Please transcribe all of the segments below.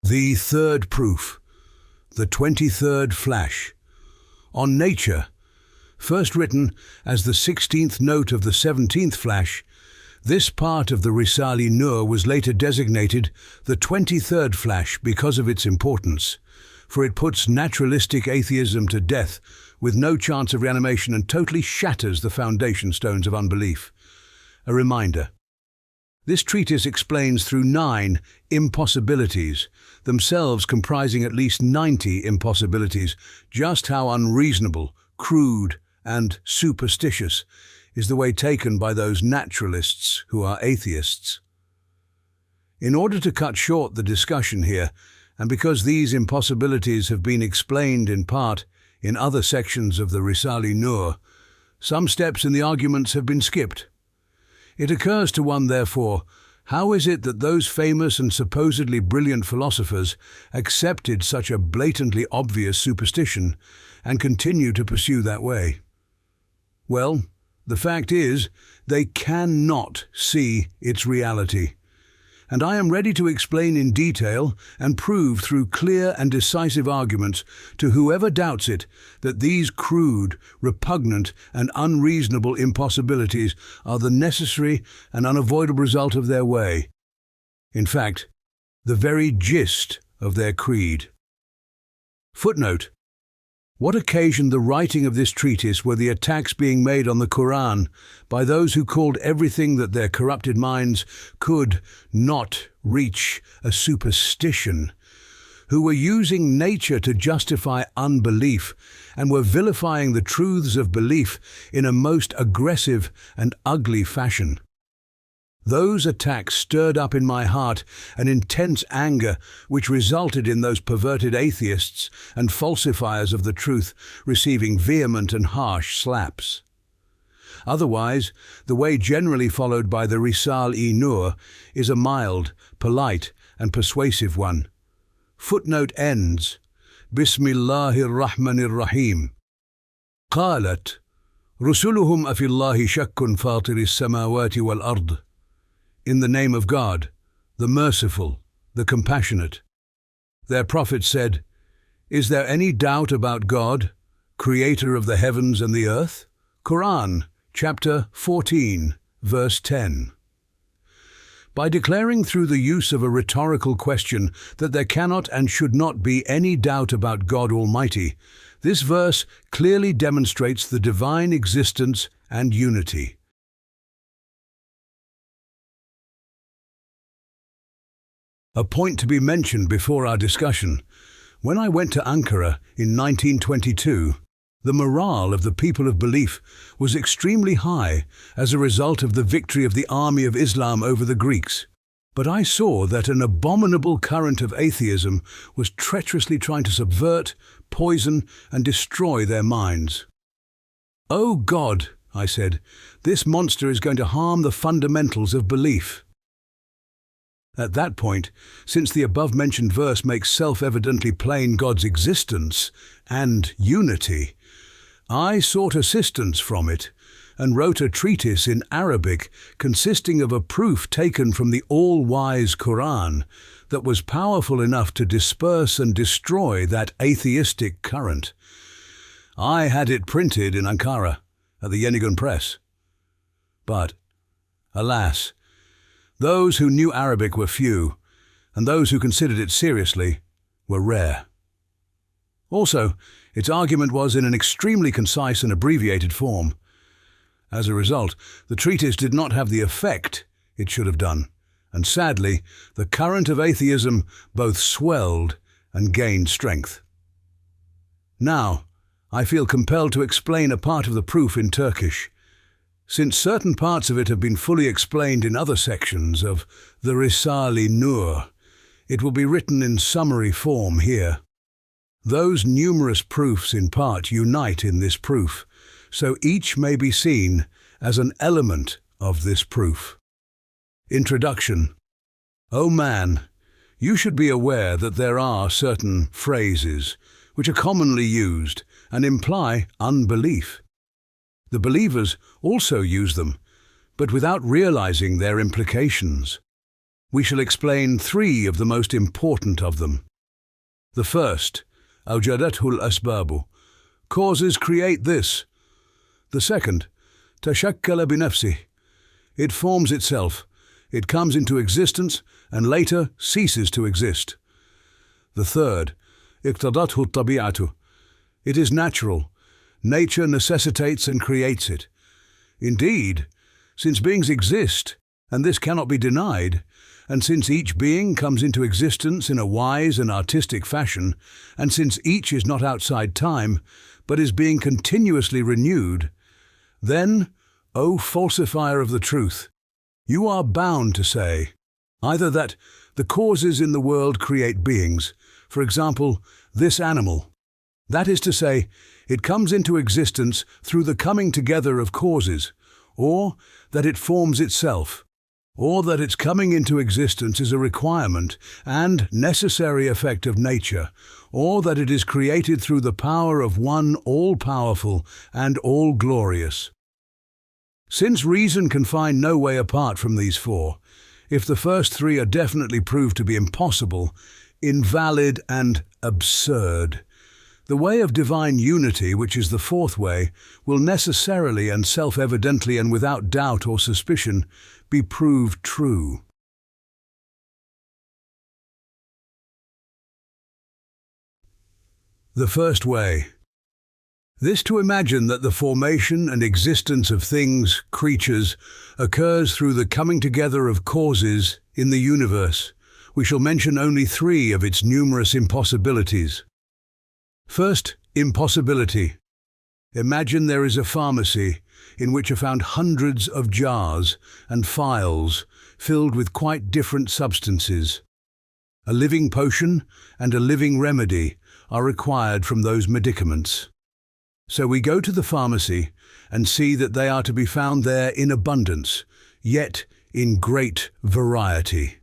The third proof, the 23rd flash. On nature, first written as the 16th note of the 17th flash, this part of the Risale-i Nur was later designated the 23rd flash because of its importance, for it puts naturalistic atheism to death with no chance of reanimation and totally shatters the foundation stones of unbelief. A reminder. This treatise explains through 9 impossibilities, themselves comprising at least 90 impossibilities, just how unreasonable, crude, and superstitious is the way taken by those naturalists who are atheists. In order to cut short the discussion here, and because these impossibilities have been explained in part in other sections of the Risale-i Nur, some steps in the arguments have been skipped. It occurs to one, therefore, how is it that those famous and supposedly brilliant philosophers accepted such a blatantly obvious superstition and continue to pursue that way? Well, the fact is, they cannot see its reality. And I am ready to explain in detail and prove through clear and decisive arguments to whoever doubts it that these crude, repugnant and unreasonable impossibilities are the necessary and unavoidable result of their way. In fact, the very gist of their creed. Footnote. What occasioned the writing of this treatise were the attacks being made on the Quran by those who called everything that their corrupted minds could not reach a superstition, who were using nature to justify unbelief and were vilifying the truths of belief in a most aggressive and ugly fashion. Those attacks stirred up in my heart an intense anger which resulted in those perverted atheists and falsifiers of the truth receiving vehement and harsh slaps. Otherwise, the way generally followed by the Risale-i Nur is a mild, polite and persuasive one. Footnote ends, Bismillahir-Rahmanir-Rahim. قالت رسلهم أفي الله شك فاطر السماوات والأرض. In the name of God, the merciful, the compassionate. Their prophet said, Is there any doubt about God, creator of the heavens and the earth? Quran, chapter 14, verse 10. By declaring through the use of a rhetorical question that there cannot and should not be any doubt about God Almighty, this verse clearly demonstrates the divine existence and unity. A point to be mentioned before our discussion. When I went to Ankara in 1922, the morale of the people of belief was extremely high as a result of the victory of the army of Islam over the Greeks. But I saw that an abominable current of atheism was treacherously trying to subvert, poison, and destroy their minds. "Oh God," I said, "this monster is going to harm the fundamentals of belief." At that point, since the above-mentioned verse makes self-evidently plain God's existence and unity, I sought assistance from it and wrote a treatise in Arabic consisting of a proof taken from the all-wise Quran that was powerful enough to disperse and destroy that atheistic current. I had it printed in Ankara at the Yeni press. But, alas, those who knew Arabic were few, and those who considered it seriously were rare. Also, its argument was in an extremely concise and abbreviated form. As a result, the treatise did not have the effect it should have done, and sadly, the current of atheism both swelled and gained strength. Now, I feel compelled to explain a part of the proof in Turkish. Since certain parts of it have been fully explained in other sections of the Risale-i Nur, it will be written in summary form here. Those numerous proofs in part unite in this proof, so each may be seen as an element of this proof. Introduction. O man, you should be aware that there are certain phrases which are commonly used and imply unbelief. The believers also use them, but without realizing their implications. we shall explain 3 of the most important of them. The first, أوجدته الأسباب, causes create this. The second, تشكل بنفسه, it forms itself, it comes into existence and later ceases to exist. The third, اقتضته الطبيعة, it is natural, nature necessitates and creates it. Indeed, since beings exist, and this cannot be denied, and since each being comes into existence in a wise and artistic fashion, and since each is not outside time, but is being continuously renewed, then, O falsifier of the truth, you are bound to say, either that the causes in the world create beings, for example, this animal. That is to say, it comes into existence through the coming together of causes, or that it forms itself, or that its coming into existence is a requirement and necessary effect of nature, or that it is created through the power of one all-powerful and all-glorious. Since reason can find no way apart from these 4, if the first 3 are definitely proved to be impossible, invalid and absurd, the way of divine unity, which is the 4th way, will necessarily and self-evidently and without doubt or suspicion be proved true. The first way. This to imagine that the formation and existence of things, creatures, occurs through the coming together of causes in the universe. We shall mention only 3 of its numerous impossibilities. First, impossibility. Imagine there is a pharmacy in which are found hundreds of jars and phials filled with quite different substances. A living potion and a living remedy are required from those medicaments. So we go to the pharmacy and see that they are to be found there in abundance, yet in great variety.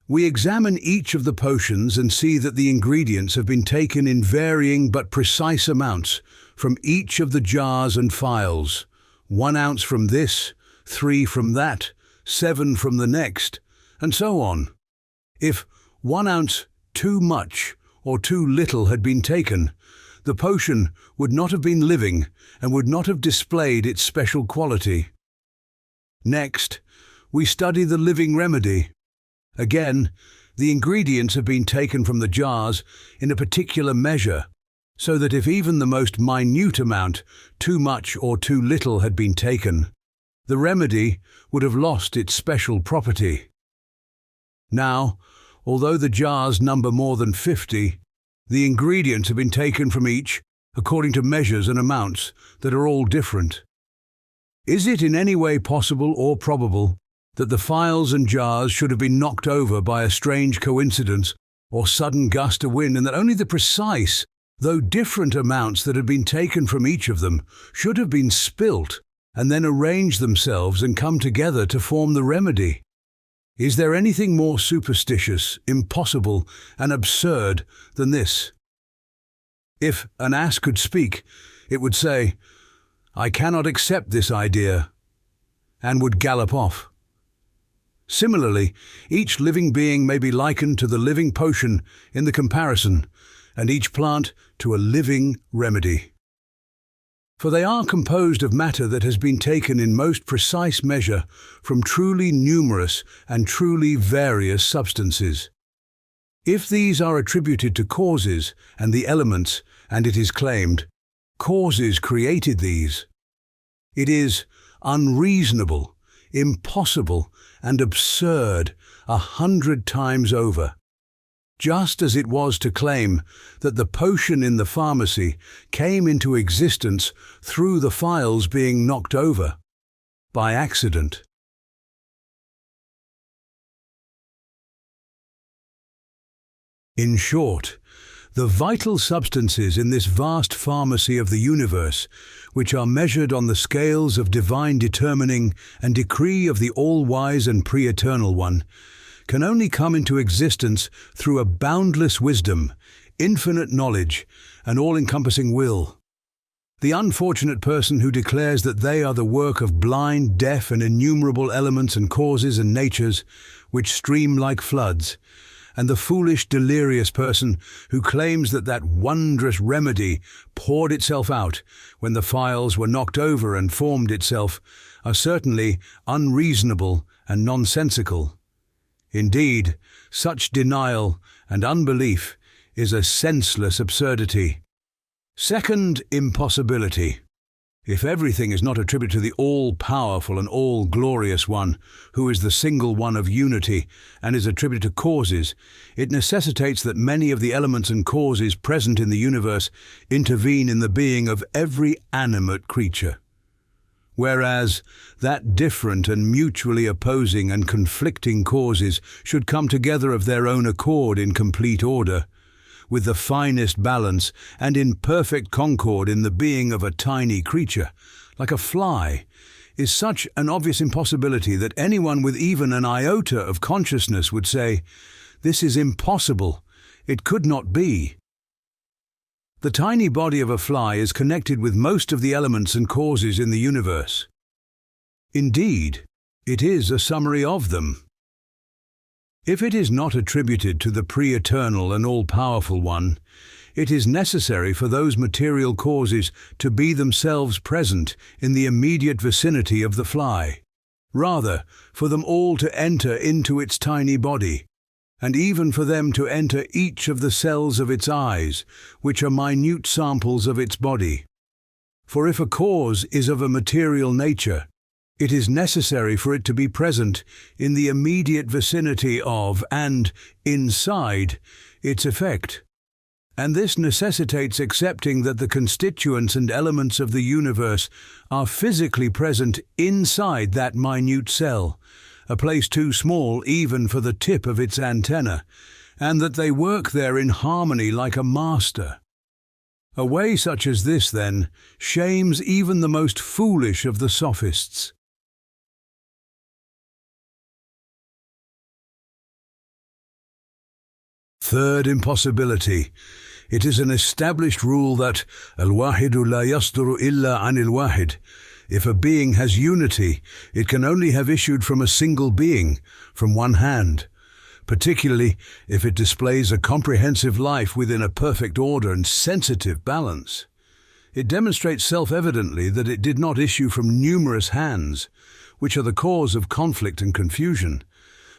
We examine each of the potions and see that the ingredients have been taken in varying but precise amounts from each of the jars and phials, 1 ounce from this, 3 from that, 7 from the next, and so on. If 1 ounce too much or too little had been taken, the potion would not have been living and would not have displayed its special quality. Next, we study the living remedy. Again, the ingredients have been taken from the jars in a particular measure, so that if even the most minute amount, too much or too little, had been taken, the remedy would have lost its special property. Now, although the jars number more than 50, the ingredients have been taken from each according to measures and amounts that are all different. Is it in any way possible or probable that the phials and jars should have been knocked over by a strange coincidence or sudden gust of wind, and that only the precise, though different amounts that had been taken from each of them should have been spilt and then arranged themselves and come together to form the remedy? Is there anything more superstitious, impossible, and absurd than this? If an ass could speak, it would say, "I cannot accept this idea," and would gallop off. Similarly, each living being may be likened to the living potion in the comparison, and each plant to a living remedy. For they are composed of matter that has been taken in most precise measure from truly numerous and truly various substances. If these are attributed to causes and the elements, and it is claimed, causes created these, it is unreasonable, impossible, and absurd 100 times over. Just as it was to claim that the potion in the pharmacy came into existence through the phials being knocked over by accident. In short, the vital substances in this vast pharmacy of the universe, which are measured on the scales of divine determining and decree of the all-wise and pre-eternal one, can only come into existence through a boundless wisdom, infinite knowledge, and all-encompassing will. The unfortunate person who declares that they are the work of blind, deaf, and innumerable elements and causes and natures which stream like floods, and the foolish, delirious person who claims that that wondrous remedy poured itself out when the phials were knocked over and formed itself, are certainly unreasonable and nonsensical. Indeed, such denial and unbelief is a senseless absurdity. Second, impossibility. If everything is not attributed to the all-powerful and all-glorious One, who is the single one of unity and is attributed to causes, it necessitates that many of the elements and causes present in the universe intervene in the being of every animate creature. Whereas that different and mutually opposing and conflicting causes should come together of their own accord in complete order, with the finest balance and in perfect concord in the being of a tiny creature, like a fly, is such an obvious impossibility that anyone with even an iota of consciousness would say, "This is impossible, it could not be." The tiny body of a fly is connected with most of the elements and causes in the universe. Indeed, it is a summary of them. If it is not attributed to the pre-eternal and all-powerful One, it is necessary for those material causes to be themselves present in the immediate vicinity of the fly, rather for them all to enter into its tiny body, and even for them to enter each of the cells of its eyes, which are minute samples of its body. For if a cause is of a material nature, it is necessary for it to be present in the immediate vicinity of and inside its effect. And this necessitates accepting that the constituents and elements of the universe are physically present inside that minute cell, a place too small even for the tip of its antenna, and that they work there in harmony like a master. A way such as this, then, shames even the most foolish of the sophists. Third impossibility. It is an established rule that al-wahidu la yasduru illa anil wahid. If a being has unity, it can only have issued from a single being, from one hand, particularly if it displays a comprehensive life within a perfect order and sensitive balance. It demonstrates self-evidently that it did not issue from numerous hands, which are the cause of conflict and confusion,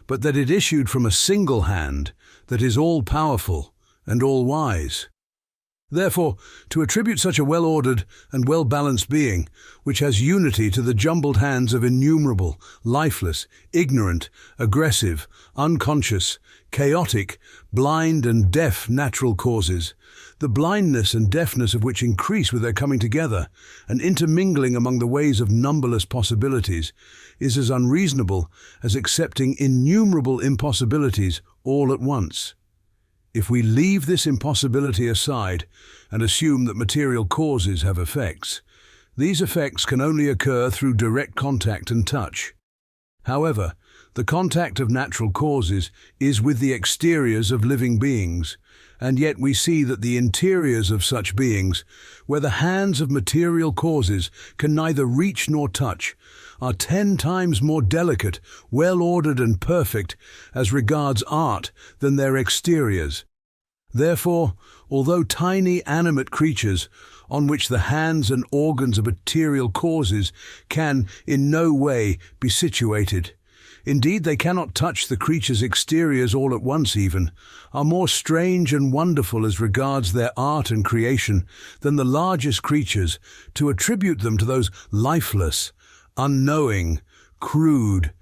but that it issued from a single hand that is all-powerful and all-wise. Therefore, to attribute such a well-ordered and well-balanced being, which has unity to the jumbled hands of innumerable, lifeless, ignorant, aggressive, unconscious, chaotic, blind and deaf natural causes, the blindness and deafness of which increase with their coming together and intermingling among the ways of numberless possibilities, is as unreasonable as accepting innumerable impossibilities all at once. If we leave this impossibility aside and assume that material causes have effects, these effects can only occur through direct contact and touch. However, the contact of natural causes is with the exteriors of living beings, and yet we see that the interiors of such beings, where the hands of material causes can neither reach nor touch, are 10 times more delicate, well-ordered and perfect as regards art than their exteriors. Therefore, although tiny animate creatures, on which the hands and organs of material causes can in no way be situated, indeed they cannot touch the creature's exteriors all at once even, are more strange and wonderful as regards their art and creation than the largest creatures, to attribute them to those lifeless, unknowing, crude,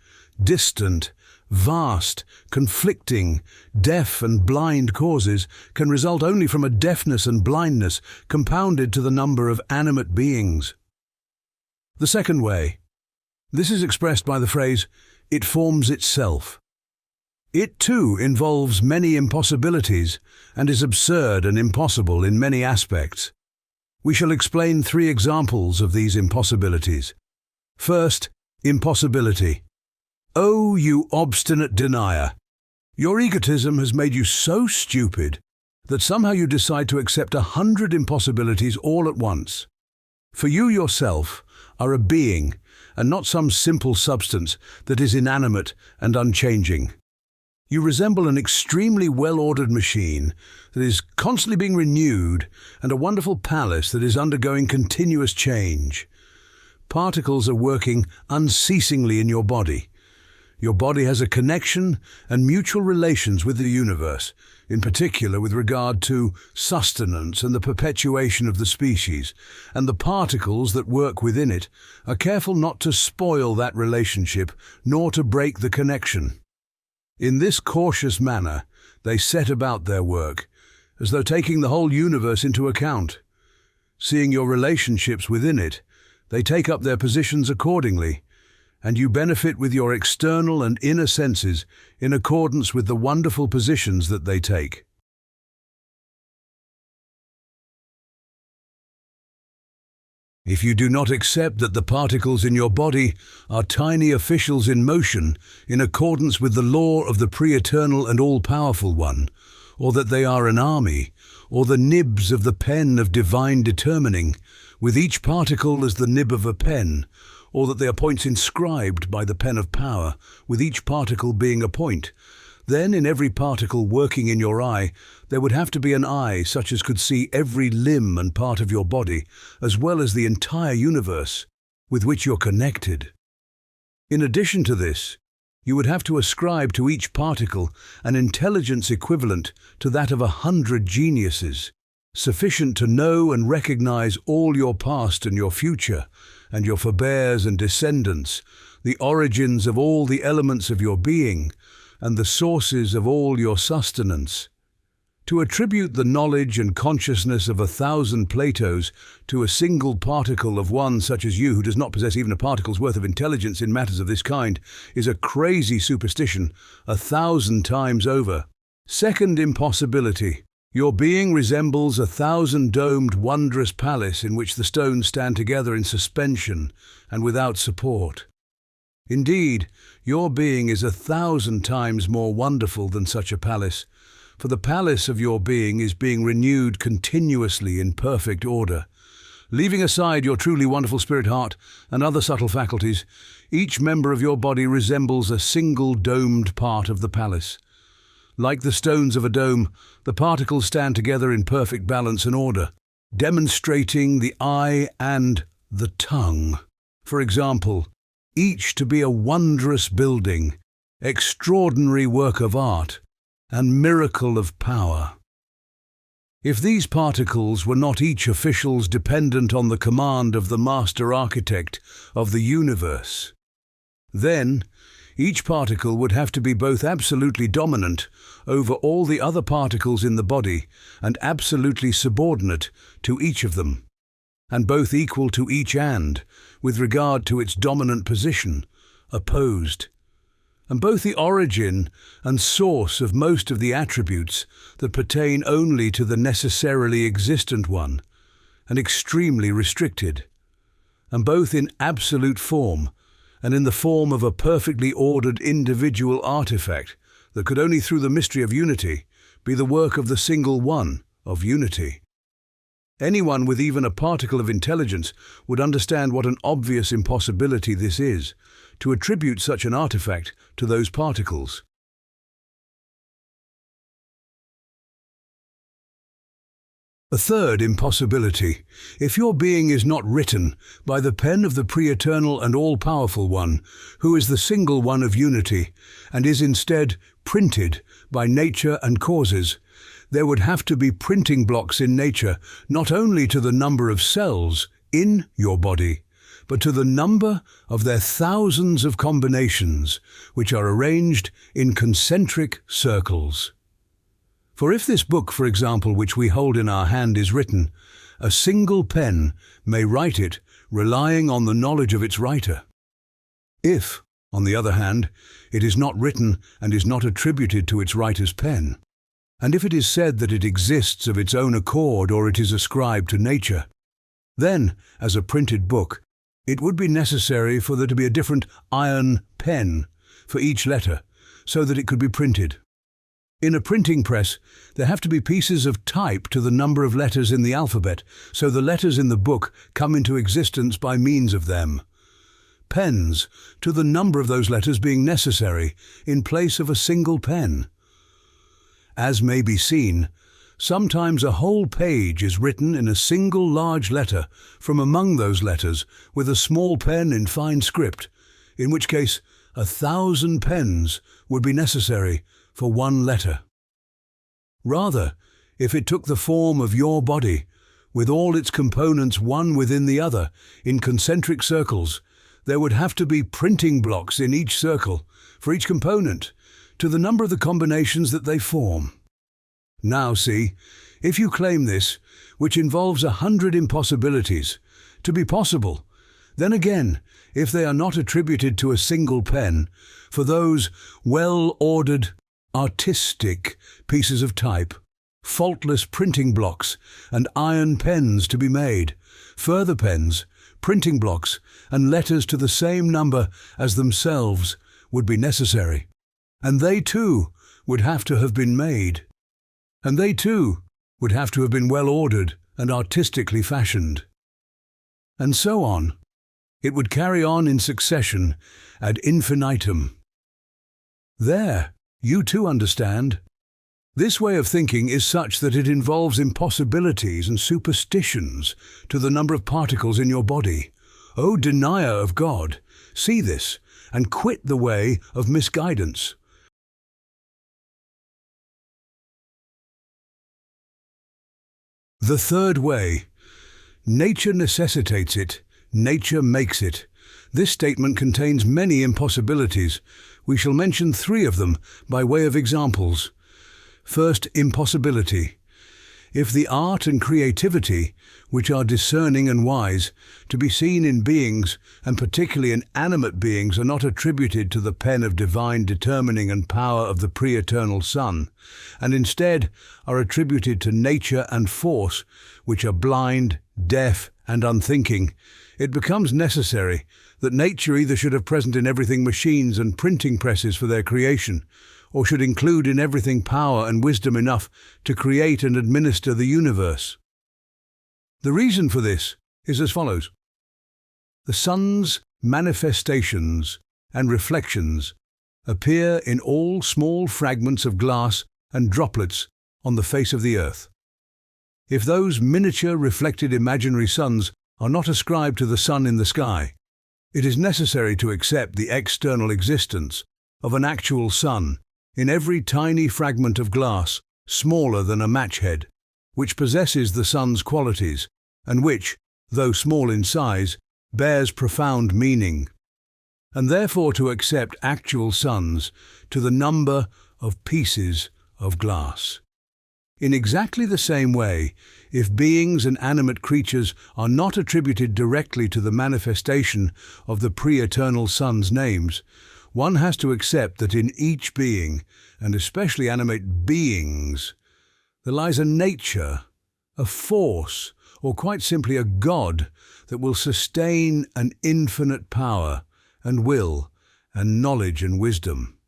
distant, vast, conflicting, deaf and blind causes can result only from a deafness and blindness compounded to the number of animate beings. The second way. This is expressed by the phrase, "it forms itself." It too involves many impossibilities and is absurd and impossible in many aspects. We shall explain 3 examples of these impossibilities. First, impossibility. Oh, you obstinate denier! Your egotism has made you so stupid that somehow you decide to accept 100 impossibilities all at once. For you yourself are a being and not some simple substance that is inanimate and unchanging. You resemble an extremely well-ordered machine that is constantly being renewed and a wonderful palace that is undergoing continuous change. Particles are working unceasingly in your body. Your body has a connection and mutual relations with the universe, in particular with regard to sustenance and the perpetuation of the species, and the particles that work within it are careful not to spoil that relationship nor to break the connection. In this cautious manner, they set about their work, as though taking the whole universe into account. Seeing your relationships within it, they take up their positions accordingly, and you benefit with your external and inner senses in accordance with the wonderful positions that they take. If you do not accept that the particles in your body are tiny officials in motion in accordance with the law of the pre-eternal and all-powerful one, or that they are an army, or the nibs of the pen of divine determining, with each particle as the nib of a pen, or that they are points inscribed by the pen of power, with each particle being a point, then in every particle working in your eye, there would have to be an eye such as could see every limb and part of your body, as well as the entire universe with which you're connected. In addition to this, you would have to ascribe to each particle an intelligence equivalent to that of 100 geniuses, sufficient to know and recognize all your past and your future, and your forebears and descendants, the origins of all the elements of your being, and the sources of all your sustenance. To attribute the knowledge and consciousness of 1,000 Platos to a single particle of one such as you who does not possess even a particle's worth of intelligence in matters of this kind is a crazy superstition 1,000 times over. Second impossibility. Your being resembles 1,000-domed wondrous palace in which the stones stand together in suspension and without support. Indeed, your being is 1,000 times more wonderful than such a palace, for the palace of your being is being renewed continuously in perfect order. Leaving aside your truly wonderful spirit heart and other subtle faculties, each member of your body resembles a single domed part of the palace. Like the stones of a dome, the particles stand together in perfect balance and order, demonstrating the eye and the tongue. For example, each to be a wondrous building, extraordinary work of art, and miracle of power. If these particles were not each officials dependent on the command of the master architect of the universe, then each particle would have to be both absolutely dominant over all the other particles in the body and absolutely subordinate to each of them, and both equal to each and, with regard to its dominant position, opposed, and both the origin and source of most of the attributes that pertain only to the necessarily existent one, and extremely restricted, and both in absolute form, and in the form of a perfectly ordered individual artifact that could only through the mystery of unity be the work of the single one of unity. Anyone with even a particle of intelligence would understand what an obvious impossibility this is, to attribute such an artifact to those particles. A third impossibility. If your being is not written by the pen of the pre-eternal and all-powerful one, who is the single one of unity, and is instead printed by nature and causes, there would have to be printing blocks in nature, not only to the number of cells in your body, but to the number of their thousands of combinations, which are arranged in concentric circles. For if this book, for example, which we hold in our hand is written, a single pen may write it, relying on the knowledge of its writer. If, on the other hand, it is not written and is not attributed to its writer's pen, and if it is said that it exists of its own accord or it is ascribed to nature, then, as a printed book, it would be necessary for there to be a different iron pen for each letter, so that it could be printed. In a printing press, there have to be pieces of type to the number of letters in the alphabet, so the letters in the book come into existence by means of them. pens, to the number of those letters being necessary in place of a single pen. As may be seen, sometimes a whole page is written in a single large letter from among those letters with a small pen in fine script, in which case 1,000 pens would be necessary for one letter. Rather, if it took the form of your body, with all its components one within the other, in concentric circles, there would have to be printing blocks in each circle, for each component, to the number of the combinations that they form. Now see, if you claim this, which involves 100 impossibilities, to be possible, then again, if they are not attributed to a single pen, for those well-ordered, artistic pieces of type, faultless printing blocks and iron pens to be made, further pens, printing blocks, and letters to the same number as themselves would be necessary. And they too would have to have been made. And they too would have to have been well ordered and artistically fashioned. And so on. It would carry on in succession ad infinitum. There, you too understand. This way of thinking is such that it involves impossibilities and superstitions to the number of particles in your body. O denier of God, see this and quit the way of misguidance. The third way. Nature necessitates it, nature makes it. This statement contains many impossibilities. We shall mention 3 of them by way of examples. First, impossibility. If the art and creativity, which are discerning and wise, to be seen in beings, and particularly in animate beings, are not attributed to the pen of divine determining and power of the pre-eternal Son, and instead are attributed to nature and force, which are blind, deaf, and unthinking, it becomes necessary that nature either should have present in everything machines and printing presses for their creation, or should include in everything power and wisdom enough to create and administer the universe. The reason for this is as follows. The sun's manifestations and reflections appear in all small fragments of glass and droplets on the face of the earth. If those miniature reflected imaginary suns are not ascribed to the sun in the sky, it is necessary to accept the external existence of an actual sun in every tiny fragment of glass smaller than a match head, which possesses the sun's qualities, and which, though small in size, bears profound meaning, and therefore to accept actual suns to the number of pieces of glass. In exactly the same way, if beings and animate creatures are not attributed directly to the manifestation of the pre-eternal Son's names, one has to accept that in each being, and especially animate beings, there lies a nature, a force, or quite simply a God that will sustain an infinite power and will and knowledge and wisdom.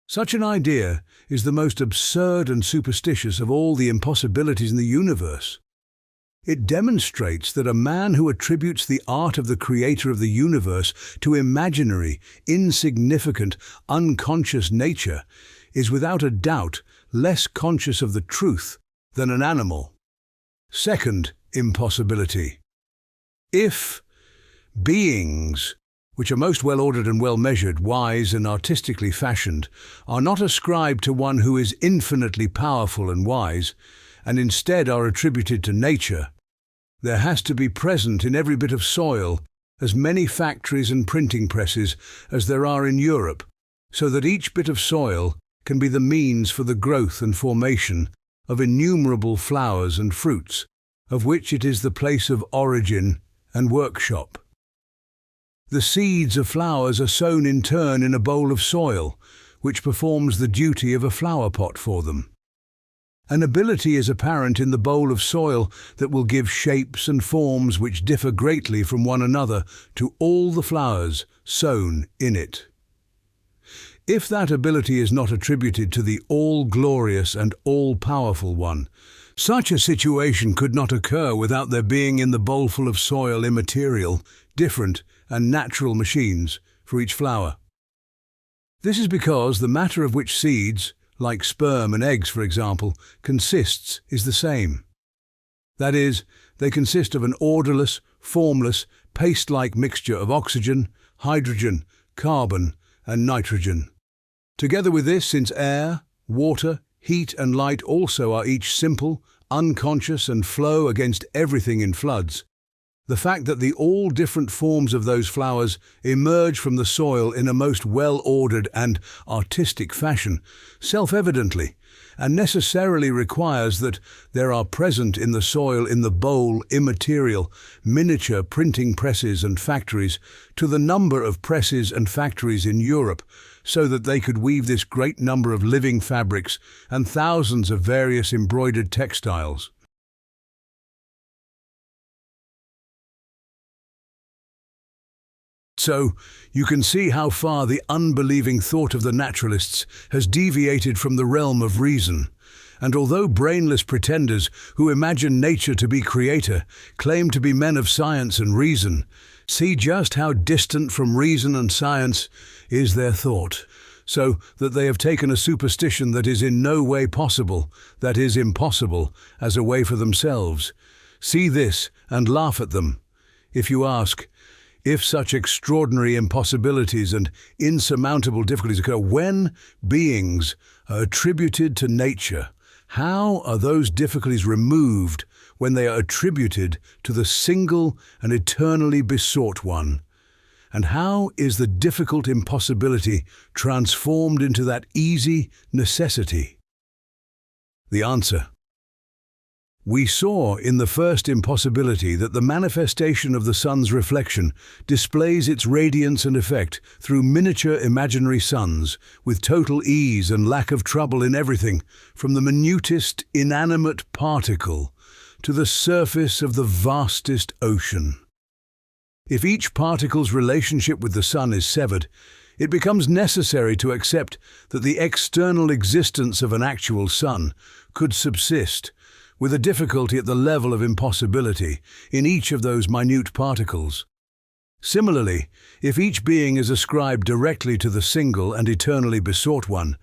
Such an idea is the most absurd and superstitious of all the impossibilities in the universe. It demonstrates that a man who attributes the art of the creator of the universe to imaginary, insignificant, unconscious nature is without a doubt less conscious of the truth than an animal. Second impossibility. If beings, which are most well-ordered and well-measured, wise and artistically fashioned, are not ascribed to one who is infinitely powerful and wise, and instead are attributed to nature, there has to be present in every bit of soil as many factories and printing presses as there are in Europe, so that each bit of soil can be the means for the growth and formation of innumerable flowers and fruits, of which it is the place of origin and workshop. The seeds of flowers are sown in turn in a bowl of soil, which performs the duty of a flower pot for them. An ability is apparent in the bowl of soil that will give shapes and forms which differ greatly from one another to all the flowers sown in it. If that ability is not attributed to the all-glorious and all-powerful one, such a situation could not occur without there being in the bowlful of soil immaterial, different, and natural machines for each flower. This is because the matter of which seeds, like sperm and eggs for example, consists is the same. That is, they consist of an orderless, formless, paste-like mixture of oxygen, hydrogen, carbon, and nitrogen. Together with this, since air, water, heat and light also are each simple, unconscious and flow against everything in floods, the fact that the all different forms of those flowers emerge from the soil in a most well-ordered and artistic fashion, self-evidently, and necessarily requires that there are present in the soil in the bowl immaterial, miniature printing presses and factories, to the number of presses and factories in Europe, so that they could weave this great number of living fabrics and thousands of various embroidered textiles. So, you can see how far the unbelieving thought of the naturalists has deviated from the realm of reason. And although brainless pretenders who imagine nature to be creator claim to be men of science and reason, see just how distant from reason and science is their thought, so that they have taken a superstition that is in no way possible, that is impossible, as a way for themselves. See this and laugh at them. If you ask, if such extraordinary impossibilities and insurmountable difficulties occur when beings are attributed to nature, how are those difficulties removed when they are attributed to the single and eternally besought one? And how is the difficult impossibility transformed into that easy necessity? The answer: we saw in the first impossibility that the manifestation of the sun's reflection displays its radiance and effect through miniature imaginary suns, with total ease and lack of trouble in everything, from the minutest inanimate particle to the surface of the vastest ocean. If each particle's relationship with the sun is severed, it becomes necessary to accept that the external existence of an actual sun could subsist, with a difficulty at the level of impossibility, in each of those minute particles. Similarly, if each being is ascribed directly to the single and eternally besought one,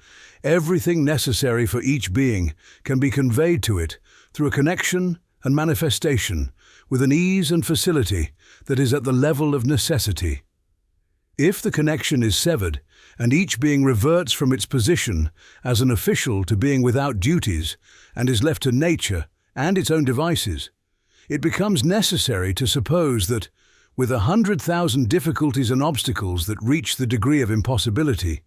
everything necessary for each being can be conveyed to it through a connection and manifestation, with an ease and facility that is at the level of necessity. If the connection is severed, and each being reverts from its position as an official to being without duties, and is left to nature and its own devices, it becomes necessary to suppose that, with 100,000 difficulties and obstacles that reach the degree of impossibility,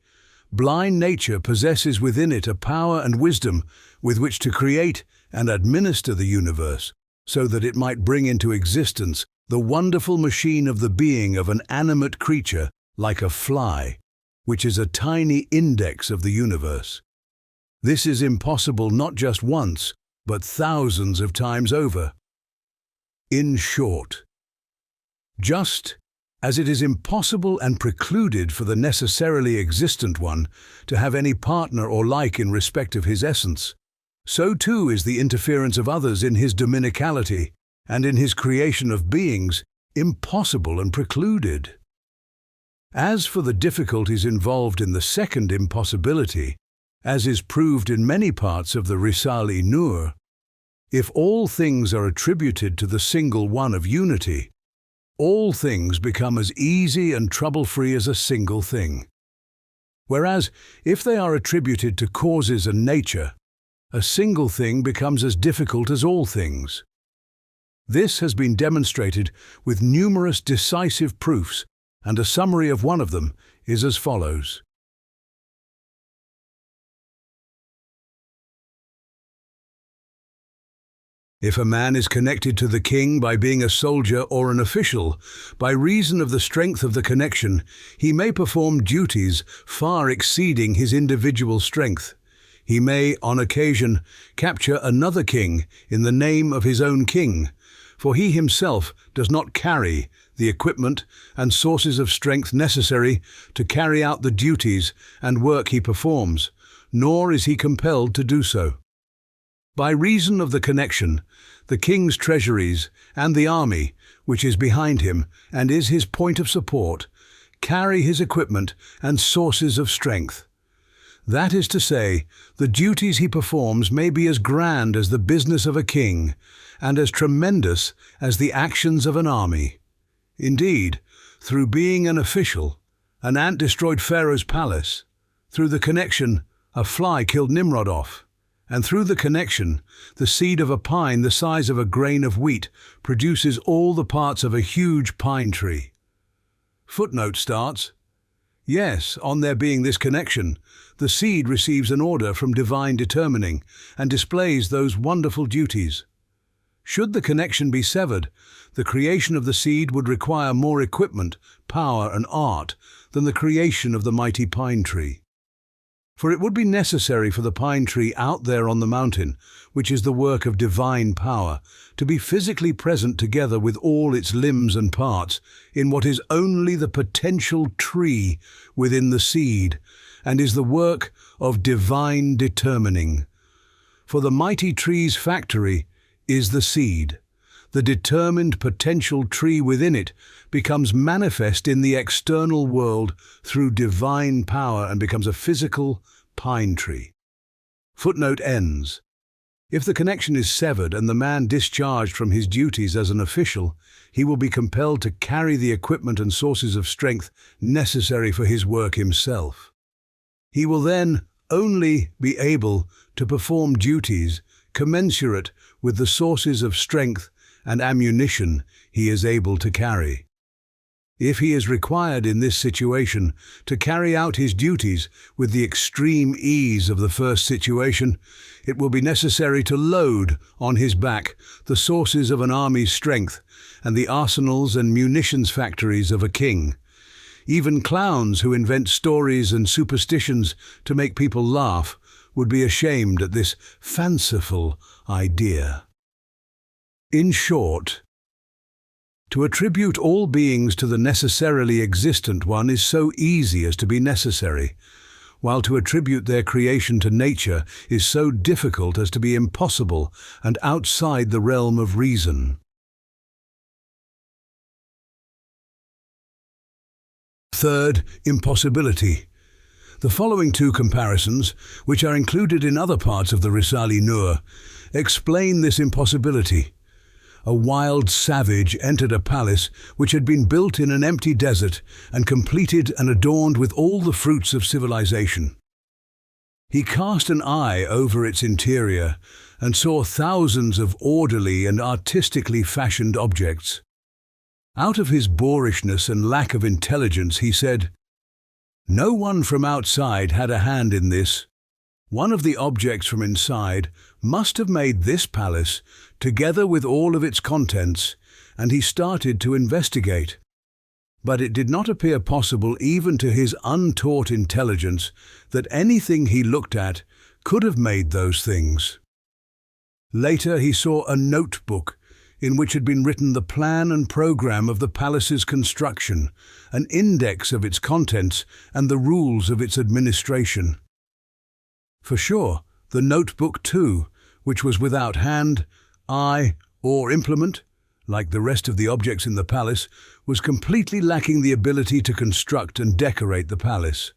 blind nature possesses within it a power and wisdom with which to create and administer the universe, so that it might bring into existence the wonderful machine of the being of an animate creature like a fly, which is a tiny index of the universe. This is impossible not just once, but thousands of times over. In short, just as it is impossible and precluded for the necessarily existent one to have any partner or like in respect of his essence, so too is the interference of others in his dominicality and in his creation of beings impossible and precluded. As for the difficulties involved in the second impossibility, as is proved in many parts of the Risale-i, if all things are attributed to the single one of unity, all things become as easy and trouble-free as a single thing. Whereas, if they are attributed to causes and nature, a single thing becomes as difficult as all things. This has been demonstrated with numerous decisive proofs, and a summary of one of them is as follows. If a man is connected to the king by being a soldier or an official, by reason of the strength of the connection, he may perform duties far exceeding his individual strength. He may, on occasion, capture another king in the name of his own king, for he himself does not carry the equipment and sources of strength necessary to carry out the duties and work he performs, nor is he compelled to do so. By reason of the connection, the king's treasuries and the army, which is behind him and is his point of support, carry his equipment and sources of strength. That is to say, the duties he performs may be as grand as the business of a king and as tremendous as the actions of an army. Indeed, through being an official, an ant destroyed Pharaoh's palace. Through the connection, a fly killed Nimrod off. And through the connection, the seed of a pine the size of a grain of wheat produces all the parts of a huge pine tree. Footnote starts, yes, on there being this connection, the seed receives an order from divine determining and displays those wonderful duties. Should the connection be severed, the creation of the seed would require more equipment, power and art than the creation of the mighty pine tree. For it would be necessary for the pine tree out there on the mountain, which is the work of divine power, to be physically present together with all its limbs and parts in what is only the potential tree within the seed, and is the work of divine determining. For the mighty tree's factory is the seed. The determined potential tree within it becomes manifest in the external world through divine power and becomes a physical pine tree. Footnote ends. If the connection is severed and the man discharged from his duties as an official, he will be compelled to carry the equipment and sources of strength necessary for his work himself. He will then only be able to perform duties commensurate with the sources of strength and ammunition he is able to carry. If he is required in this situation to carry out his duties with the extreme ease of the first situation, it will be necessary to load on his back the sources of an army's strength and the arsenals and munitions factories of a king. Even clowns who invent stories and superstitions to make people laugh would be ashamed at this fanciful idea. In short, to attribute all beings to the necessarily existent one is so easy as to be necessary, while to attribute their creation to nature is so difficult as to be impossible and outside the realm of reason. Third, impossibility. The following two comparisons, which are included in other parts of the Risale-i Nur, explain this impossibility. A wild savage entered a palace which had been built in an empty desert and completed and adorned with all the fruits of civilization. He cast an eye over its interior and saw thousands of orderly and artistically fashioned objects. Out of his boorishness and lack of intelligence, he said, "No one from outside had a hand in this. One of the objects from inside must have made this palace, together with all of its contents," and he started to investigate. But it did not appear possible even to his untaught intelligence that anything he looked at could have made those things. Later he saw a notebook in which had been written the plan and program of the palace's construction, an index of its contents and the rules of its administration. For sure, the notebook too, which was without hand, eye, or implement, like the rest of the objects in the palace, was completely lacking the ability to construct and decorate the palace.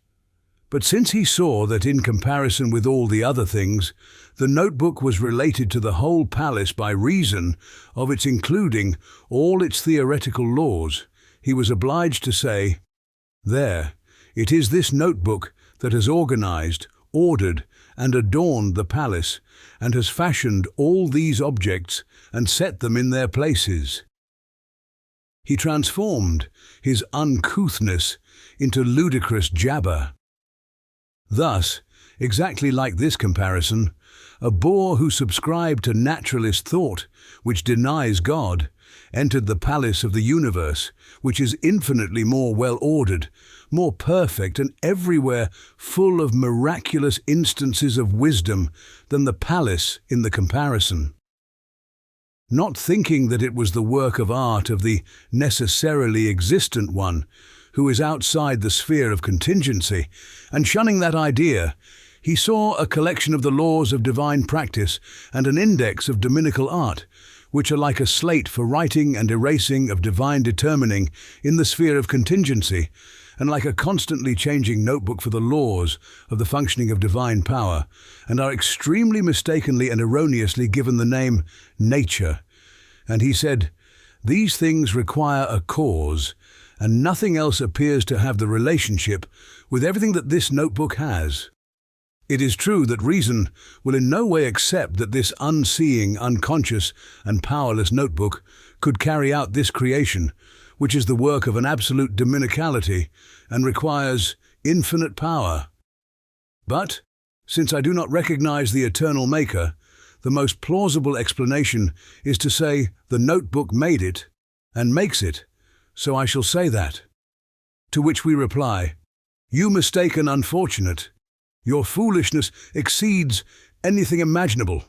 But since he saw that in comparison with all the other things, the notebook was related to the whole palace by reason of its including all its theoretical laws, he was obliged to say, "There, it is this notebook that has organized, ordered, and adorned the palace, and has fashioned all these objects and set them in their places." He transformed his uncouthness into ludicrous jabber. Thus, exactly like this comparison, a boor who subscribed to naturalist thought, which denies God, entered the palace of the universe, which is infinitely more well-ordered, more perfect, and everywhere full of miraculous instances of wisdom than the palace in the comparison. Not thinking that it was the work of art of the necessarily existent one, who is outside the sphere of contingency, and shunning that idea, He saw a collection of the laws of divine practice and an index of dominical art, which are like a slate for writing and erasing of divine determining in the sphere of contingency, and like a constantly changing notebook for the laws of the functioning of divine power, and are extremely mistakenly and erroneously given the name nature. And he said, "These things require a cause, and nothing else appears to have the relationship with everything that this notebook has." It is true that reason will in no way accept that this unseeing, unconscious, and powerless notebook could carry out this creation, which is the work of an absolute dominicality and requires infinite power. But, since I do not recognize the eternal maker, the most plausible explanation is to say the notebook made it and makes it, so I shall say that. To which we reply, "You mistaken unfortunate, your foolishness exceeds anything imaginable.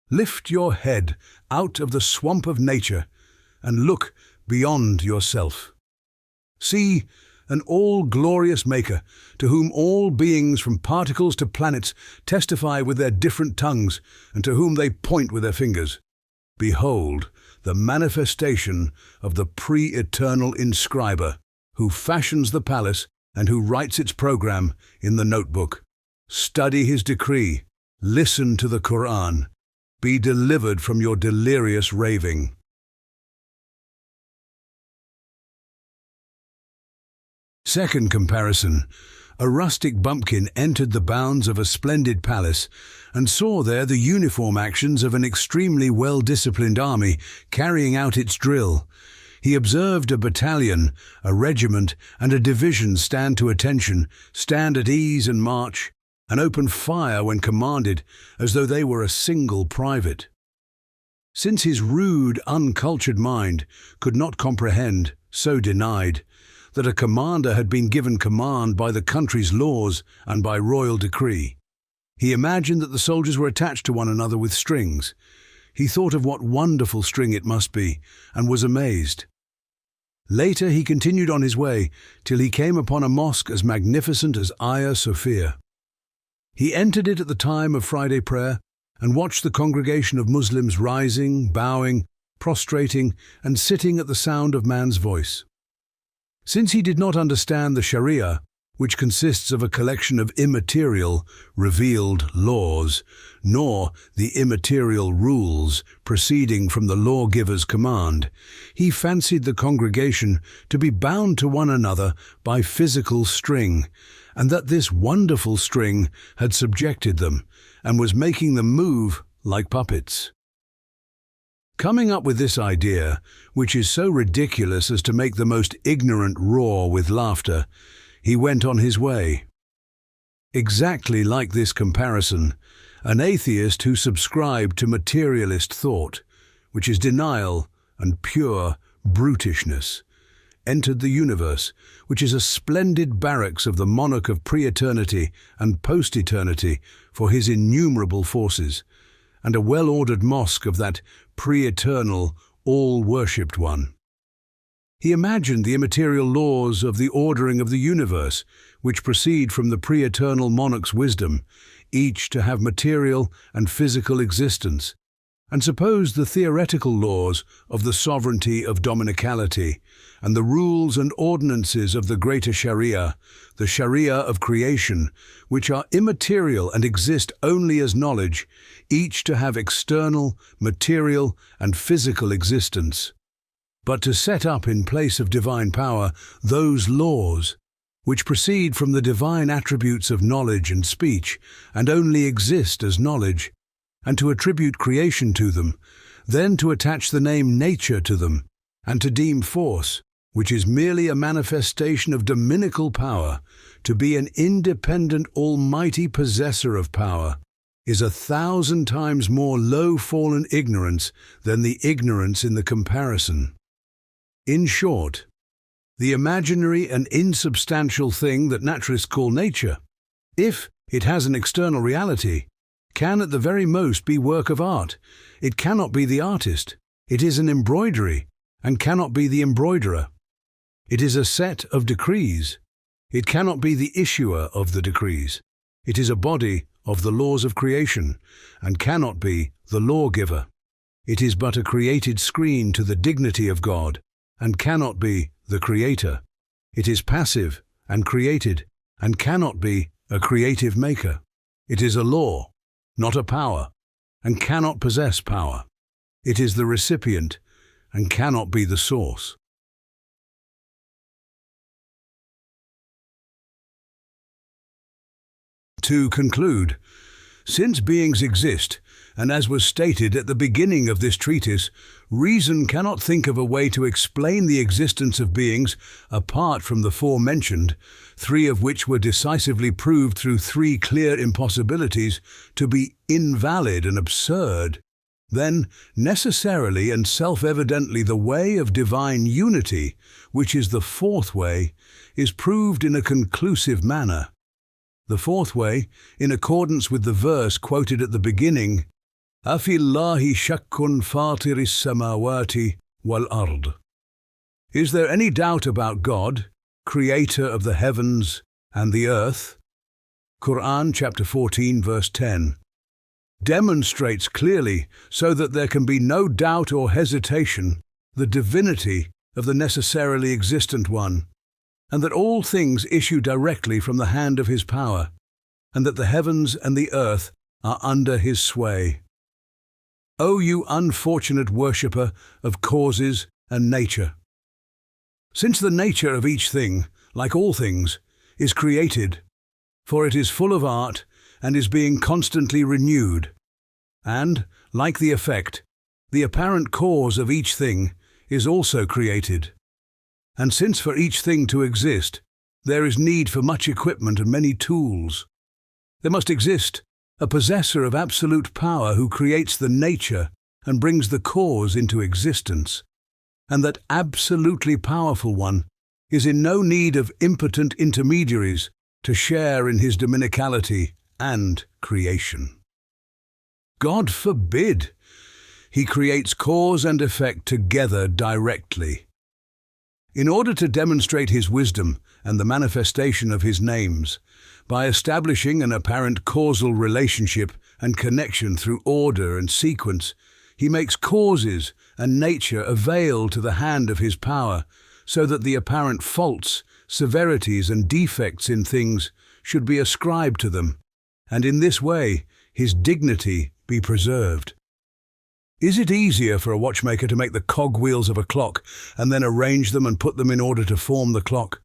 Lift your head out of the swamp of nature and look beyond yourself. See an all-glorious Maker, to whom all beings from particles to planets testify with their different tongues, and to whom they point with their fingers. Behold the manifestation of the pre-eternal inscriber, who fashions the palace and who writes its program in the notebook. Study his decree, listen to the Quran, be delivered from your delirious raving." Second comparison. A rustic bumpkin entered the bounds of a splendid palace and saw there the uniform actions of an extremely well-disciplined army carrying out its drill. He observed a battalion, a regiment, and a division stand to attention, stand at ease and march, and open fire when commanded, as though they were a single private. Since his rude, uncultured mind could not comprehend, so denied, that a commander had been given command by the country's laws and by royal decree, he imagined that the soldiers were attached to one another with strings. He thought of what wonderful string it must be, and was amazed. Later he continued on his way, till he came upon a mosque as magnificent as Hagia Sophia. He entered it at the time of Friday prayer, and watched the congregation of Muslims rising, bowing, prostrating, and sitting at the sound of man's voice. Since he did not understand the Sharia, which consists of a collection of immaterial, revealed laws, nor the immaterial rules proceeding from the lawgiver's command, he fancied the congregation to be bound to one another by physical string, and that this wonderful string had subjected them, and was making them move like puppets. Coming up with this idea, which is so ridiculous as to make the most ignorant roar with laughter, he went on his way. Exactly like this comparison, an atheist who subscribed to materialist thought, which is denial and pure brutishness, entered the universe, which is a splendid barracks of the monarch of pre-eternity and post-eternity for his innumerable forces, and a well-ordered mosque of that pre-eternal, all-worshipped one. He imagined the immaterial laws of the ordering of the universe, which proceed from the pre-eternal monarch's wisdom, each to have material and physical existence, and supposed the theoretical laws of the sovereignty of dominicality, and the rules and ordinances of the greater Sharia, the Sharia of creation, which are immaterial and exist only as knowledge, each to have external, material, and physical existence. But to set up in place of divine power those laws, which proceed from the divine attributes of knowledge and speech, and only exist as knowledge, and to attribute creation to them, then to attach the name nature to them, and to deem force, which is merely a manifestation of dominical power, to be an independent almighty possessor of power, is 1,000 times more low-fallen ignorance than the ignorance in the comparison. In short, the imaginary and insubstantial thing that naturalists call nature, if it has an external reality, can at the very most be work of art. It cannot be the artist. It is an embroidery, and cannot be the embroiderer. It is a set of decrees. It cannot be the issuer of the decrees. It is a body of the laws of creation and cannot be the lawgiver. It is but a created screen to the dignity of God and cannot be the creator. It is passive and created and cannot be a creative maker. It is a law, not a power, and cannot possess power. It is the recipient and cannot be the source. To conclude, since beings exist, and as was stated at the beginning of this treatise, reason cannot think of a way to explain the existence of beings apart from the forementioned, three of which were decisively proved through three clear impossibilities to be invalid and absurd, then necessarily and self-evidently the way of divine unity, which is the fourth way, is proved in a conclusive manner. The fourth way, in accordance with the verse quoted at the beginning, أَفِي اللَّهِ شَكٌّ فَاطِرِ السَّمَاوَاتِ وَالْأَرْضِ. Is there any doubt about God, creator of the heavens and the earth? Quran chapter 14 verse 10 demonstrates clearly, so that there can be no doubt or hesitation, the divinity of the necessarily existent one, and that all things issue directly from the hand of his power, and that the heavens and the earth are under his sway. O you unfortunate worshipper of causes and nature! Since the nature of each thing, like all things, is created, for it is full of art and is being constantly renewed, and, like the effect, the apparent cause of each thing is also created. And since for each thing to exist, there is need for much equipment and many tools, there must exist a possessor of absolute power who creates the nature and brings the cause into existence, and that absolutely powerful one is in no need of impotent intermediaries to share in his dominicality and creation. God forbid! He creates cause and effect together directly. In order to demonstrate his wisdom and the manifestation of his names, by establishing an apparent causal relationship and connection through order and sequence, he makes causes and nature avail to the hand of his power, so that the apparent faults, severities and defects in things should be ascribed to them, and in this way his dignity be preserved. Is it easier for a watchmaker to make the cogwheels of a clock and then arrange them and put them in order to form the clock?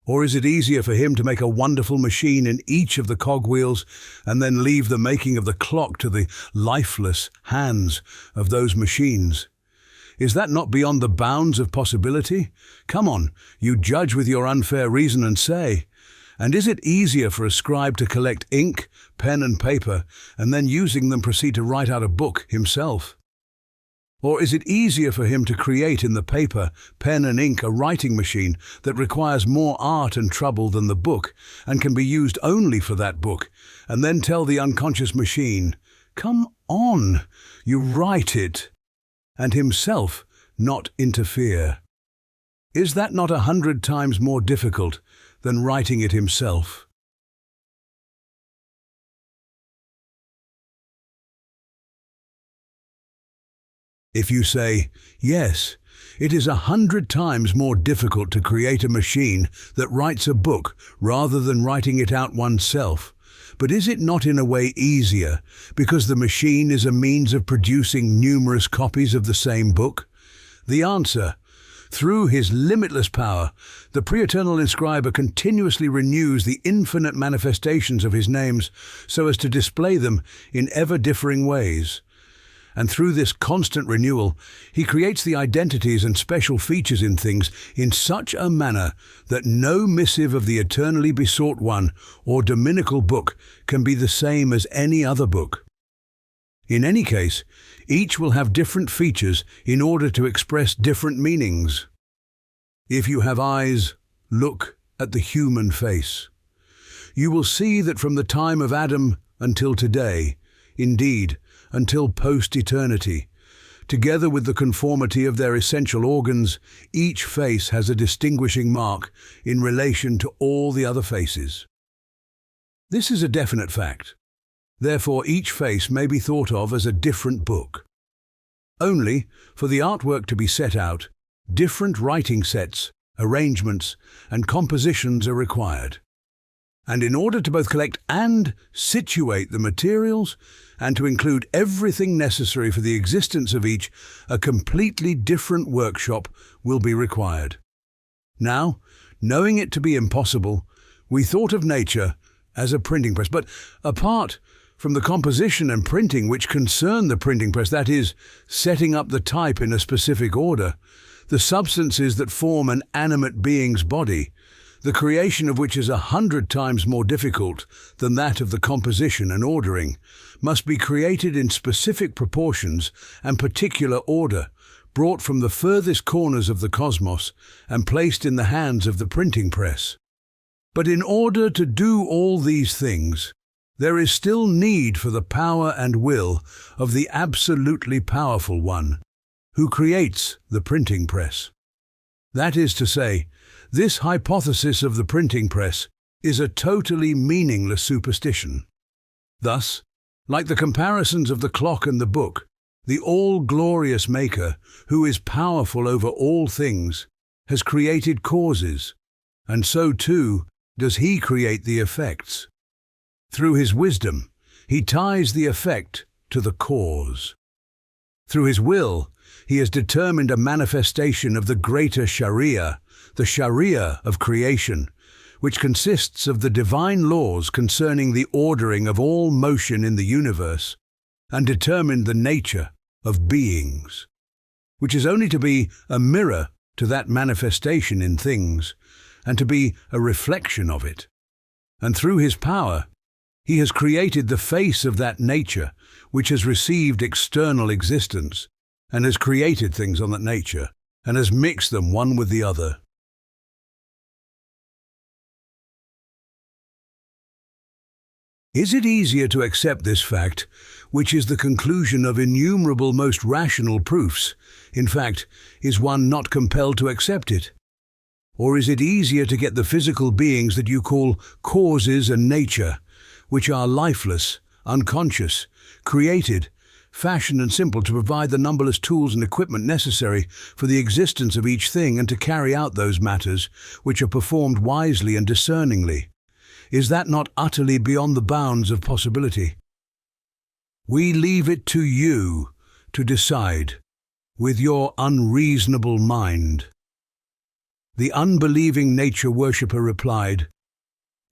Or is it easier for him to make a wonderful machine in each of the cogwheels and then leave the making of the clock to the lifeless hands of those machines? Is that not beyond the bounds of possibility? Come on, you judge with your unfair reason and say. And is it easier for a scribe to collect ink, pen and paper, and then using them proceed to write out a book himself? Or is it easier for him to create in the paper, pen and ink a writing machine that requires more art and trouble than the book and can be used only for that book, and then tell the unconscious machine, "Come on, you write it," and himself not interfere? Is that not 100 times more difficult than writing it himself? If you say, yes, it is 100 times more difficult to create a machine that writes a book rather than writing it out oneself, but is it not in a way easier because the machine is a means of producing numerous copies of the same book? The answer: through his limitless power, the pre-eternal inscriber continuously renews the infinite manifestations of his names so as to display them in ever-differing ways. And through this constant renewal, he creates the identities and special features in things in such a manner that no missive of the eternally besought one or dominical book can be the same as any other book. In any case, each will have different features in order to express different meanings. If you have eyes, look at the human face. You will see that from the time of Adam until today, indeed, until post-eternity, together with the conformity of their essential organs, each face has a distinguishing mark in relation to all the other faces. This is a definite fact. Therefore, each face may be thought of as a different book. Only, for the artwork to be set out, different writing sets, arrangements, and compositions are required. And in order to both collect and situate the materials, and to include everything necessary for the existence of each, a completely different workshop will be required. Now, knowing it to be impossible, we thought of nature as a printing press, but apart from the composition and printing which concern the printing press, that is, setting up the type in a specific order, the substances that form an animate being's body, the creation of which is 100 times more difficult than that of the composition and ordering, must be created in specific proportions and particular order, brought from the furthest corners of the cosmos and placed in the hands of the printing press. But in order to do all these things, there is still need for the power and will of the absolutely powerful one, who creates the printing press. That is to say, this hypothesis of the printing press is a totally meaningless superstition. Thus, like the comparisons of the clock and the book, the all-glorious Maker, who is powerful over all things, has created causes, and so too does he create the effects. Through his wisdom, he ties the effect to the cause. Through his will, he has determined a manifestation of the greater Sharia, the Sharia of creation, which consists of the divine laws concerning the ordering of all motion in the universe, and determined the nature of beings, which is only to be a mirror to that manifestation in things, and to be a reflection of it. And through his power, he has created the face of that nature which has received external existence, and has created things on that nature, and has mixed them one with the other. Is it easier to accept this fact, which is the conclusion of innumerable most rational proofs, in fact, is one not compelled to accept it? Or is it easier to get the physical beings that you call causes and nature, which are lifeless, unconscious, created, fashioned and simple to provide the numberless tools and equipment necessary for the existence of each thing and to carry out those matters which are performed wisely and discerningly? Is that not utterly beyond the bounds of possibility? We leave it to you to decide with your unreasonable mind. The unbelieving nature worshipper replied,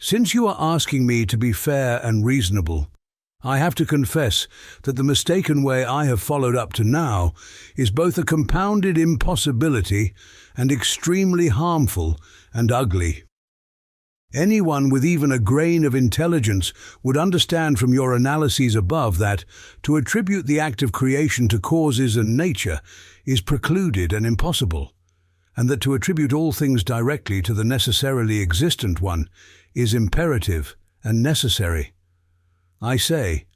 "Since you are asking me to be fair and reasonable, I have to confess that the mistaken way I have followed up to now is both a compounded impossibility and extremely harmful and ugly. Anyone with even a grain of intelligence would understand from your analyses above that to attribute the act of creation to causes and nature is precluded and impossible, and that to attribute all things directly to the necessarily existent one is imperative and necessary. I say,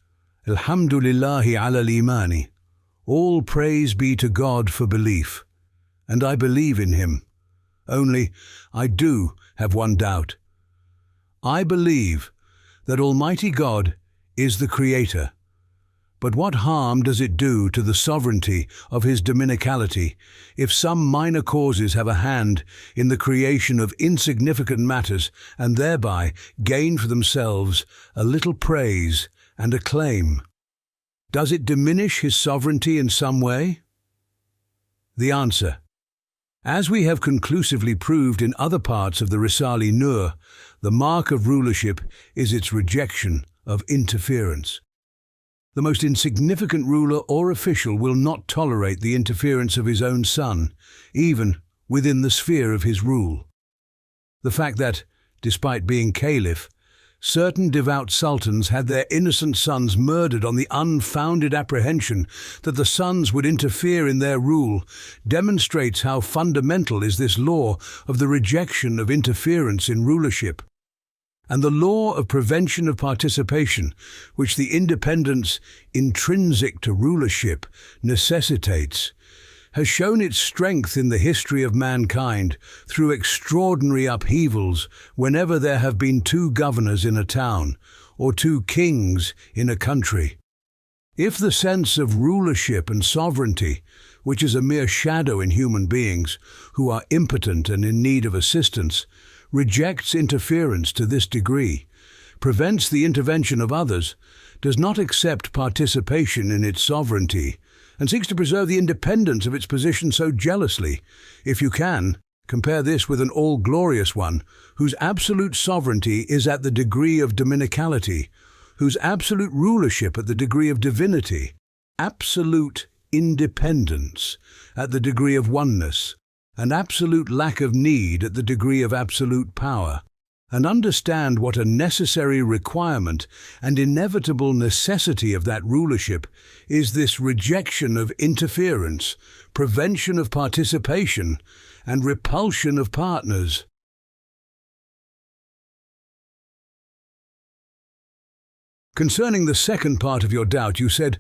Alhamdulillahi ala al-imani, all praise be to God for belief, and I believe in him. Only, I do have one doubt. I believe that Almighty God is the Creator, but what harm does it do to the sovereignty of his dominicality if some minor causes have a hand in the creation of insignificant matters and thereby gain for themselves a little praise and acclaim? Does it diminish his sovereignty in some way? The answer: as we have conclusively proved in other parts of the Risale-i Nur, the mark of rulership is its rejection of interference. The most insignificant ruler or official will not tolerate the interference of his own son, even within the sphere of his rule. The fact that, despite being caliph, certain devout sultans had their innocent sons murdered on the unfounded apprehension that the sons would interfere in their rule demonstrates how fundamental is this law of the rejection of interference in rulership, and the law of prevention of participation, which the independence intrinsic to rulership necessitates, has shown its strength in the history of mankind through extraordinary upheavals whenever there have been two governors in a town or two kings in a country. If the sense of rulership and sovereignty, which is a mere shadow in human beings who are impotent and in need of assistance, rejects interference to this degree, prevents the intervention of others, does not accept participation in its sovereignty, and seeks to preserve the independence of its position so jealously, if you can, compare this with an all-glorious one, whose absolute sovereignty is at the degree of dominicality, whose absolute rulership at the degree of divinity, absolute independence at the degree of oneness, and absolute lack of need at the degree of absolute power, and understand what a necessary requirement and inevitable necessity of that rulership is this rejection of interference, prevention of participation, and repulsion of partners. Concerning the second part of your doubt, you said,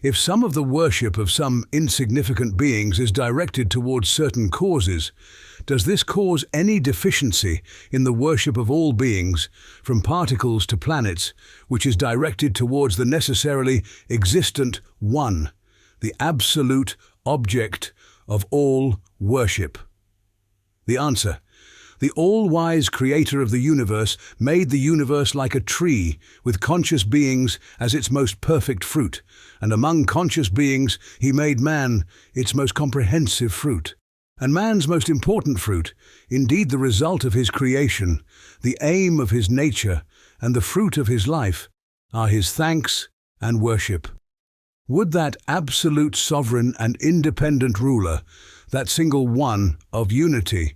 if some of the worship of some insignificant beings is directed towards certain causes, does this cause any deficiency in the worship of all beings, from particles to planets, which is directed towards the necessarily existent One, the absolute object of all worship? The answer: the all-wise creator of the universe made the universe like a tree with conscious beings as its most perfect fruit, and among conscious beings he made man its most comprehensive fruit. And man's most important fruit, indeed the result of his creation, the aim of his nature, and the fruit of his life, are his thanks and worship. Would that absolute sovereign and independent ruler, that single One of unity,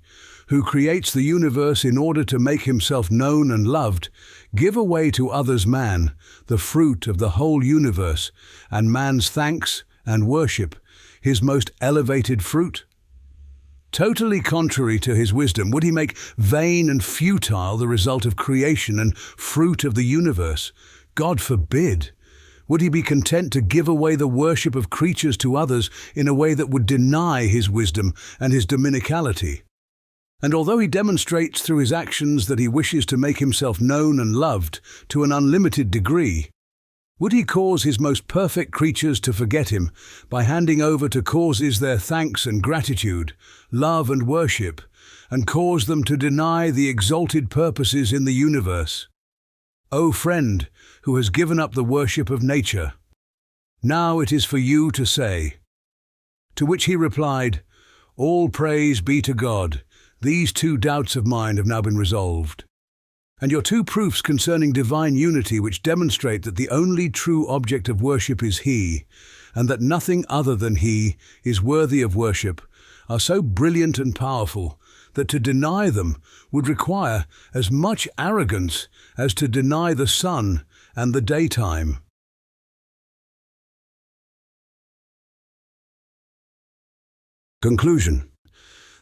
who creates the universe in order to make himself known and loved, give away to others man, the fruit of the whole universe, and man's thanks and worship, his most elevated fruit? Totally contrary to his wisdom, would he make vain and futile the result of creation and fruit of the universe? God forbid! Would he be content to give away the worship of creatures to others in a way that would deny his wisdom and his dominicality? And although he demonstrates through his actions that he wishes to make himself known and loved to an unlimited degree, would he cause his most perfect creatures to forget him by handing over to causes their thanks and gratitude, love and worship, and cause them to deny the exalted purposes in the universe? O friend, who has given up the worship of nature, now it is for you to say. To which he replied, all praise be to God. These two doubts of mine have now been resolved. And your two proofs concerning divine unity, which demonstrate that the only true object of worship is He, and that nothing other than He is worthy of worship, are so brilliant and powerful that to deny them would require as much arrogance as to deny the sun and the daytime. Conclusion.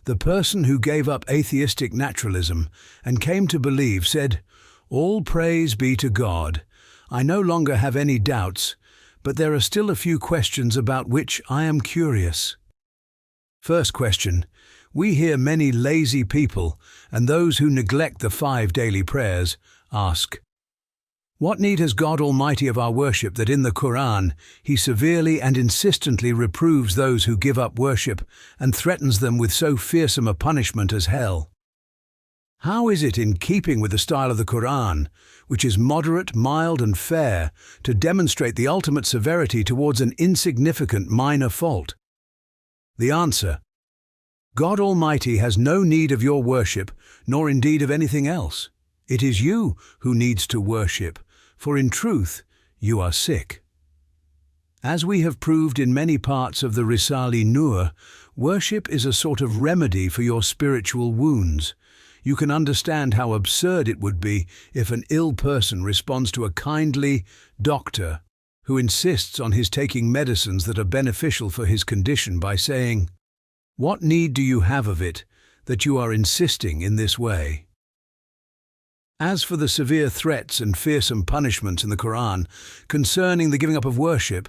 The person who gave up atheistic naturalism and came to believe said, all praise be to God. I no longer have any doubts, but there are still a few questions about which I am curious. First question. We hear many lazy people, and those who neglect the 5 daily prayers, ask, what need has God Almighty of our worship that in the Quran He severely and insistently reproves those who give up worship and threatens them with so fearsome a punishment as hell? How is it in keeping with the style of the Quran, which is moderate, mild and fair, to demonstrate the ultimate severity towards an insignificant minor fault? The answer: God Almighty has no need of your worship, nor indeed of anything else. It is you who needs to worship, for in truth you are sick. As we have proved in many parts of the Risale-i, worship is a sort of remedy for your spiritual wounds. You can understand how absurd it would be if an ill person responds to a kindly doctor who insists on his taking medicines that are beneficial for his condition by saying, what need do you have of it that you are insisting in this way? As for the severe threats and fearsome punishments in the Quran concerning the giving up of worship,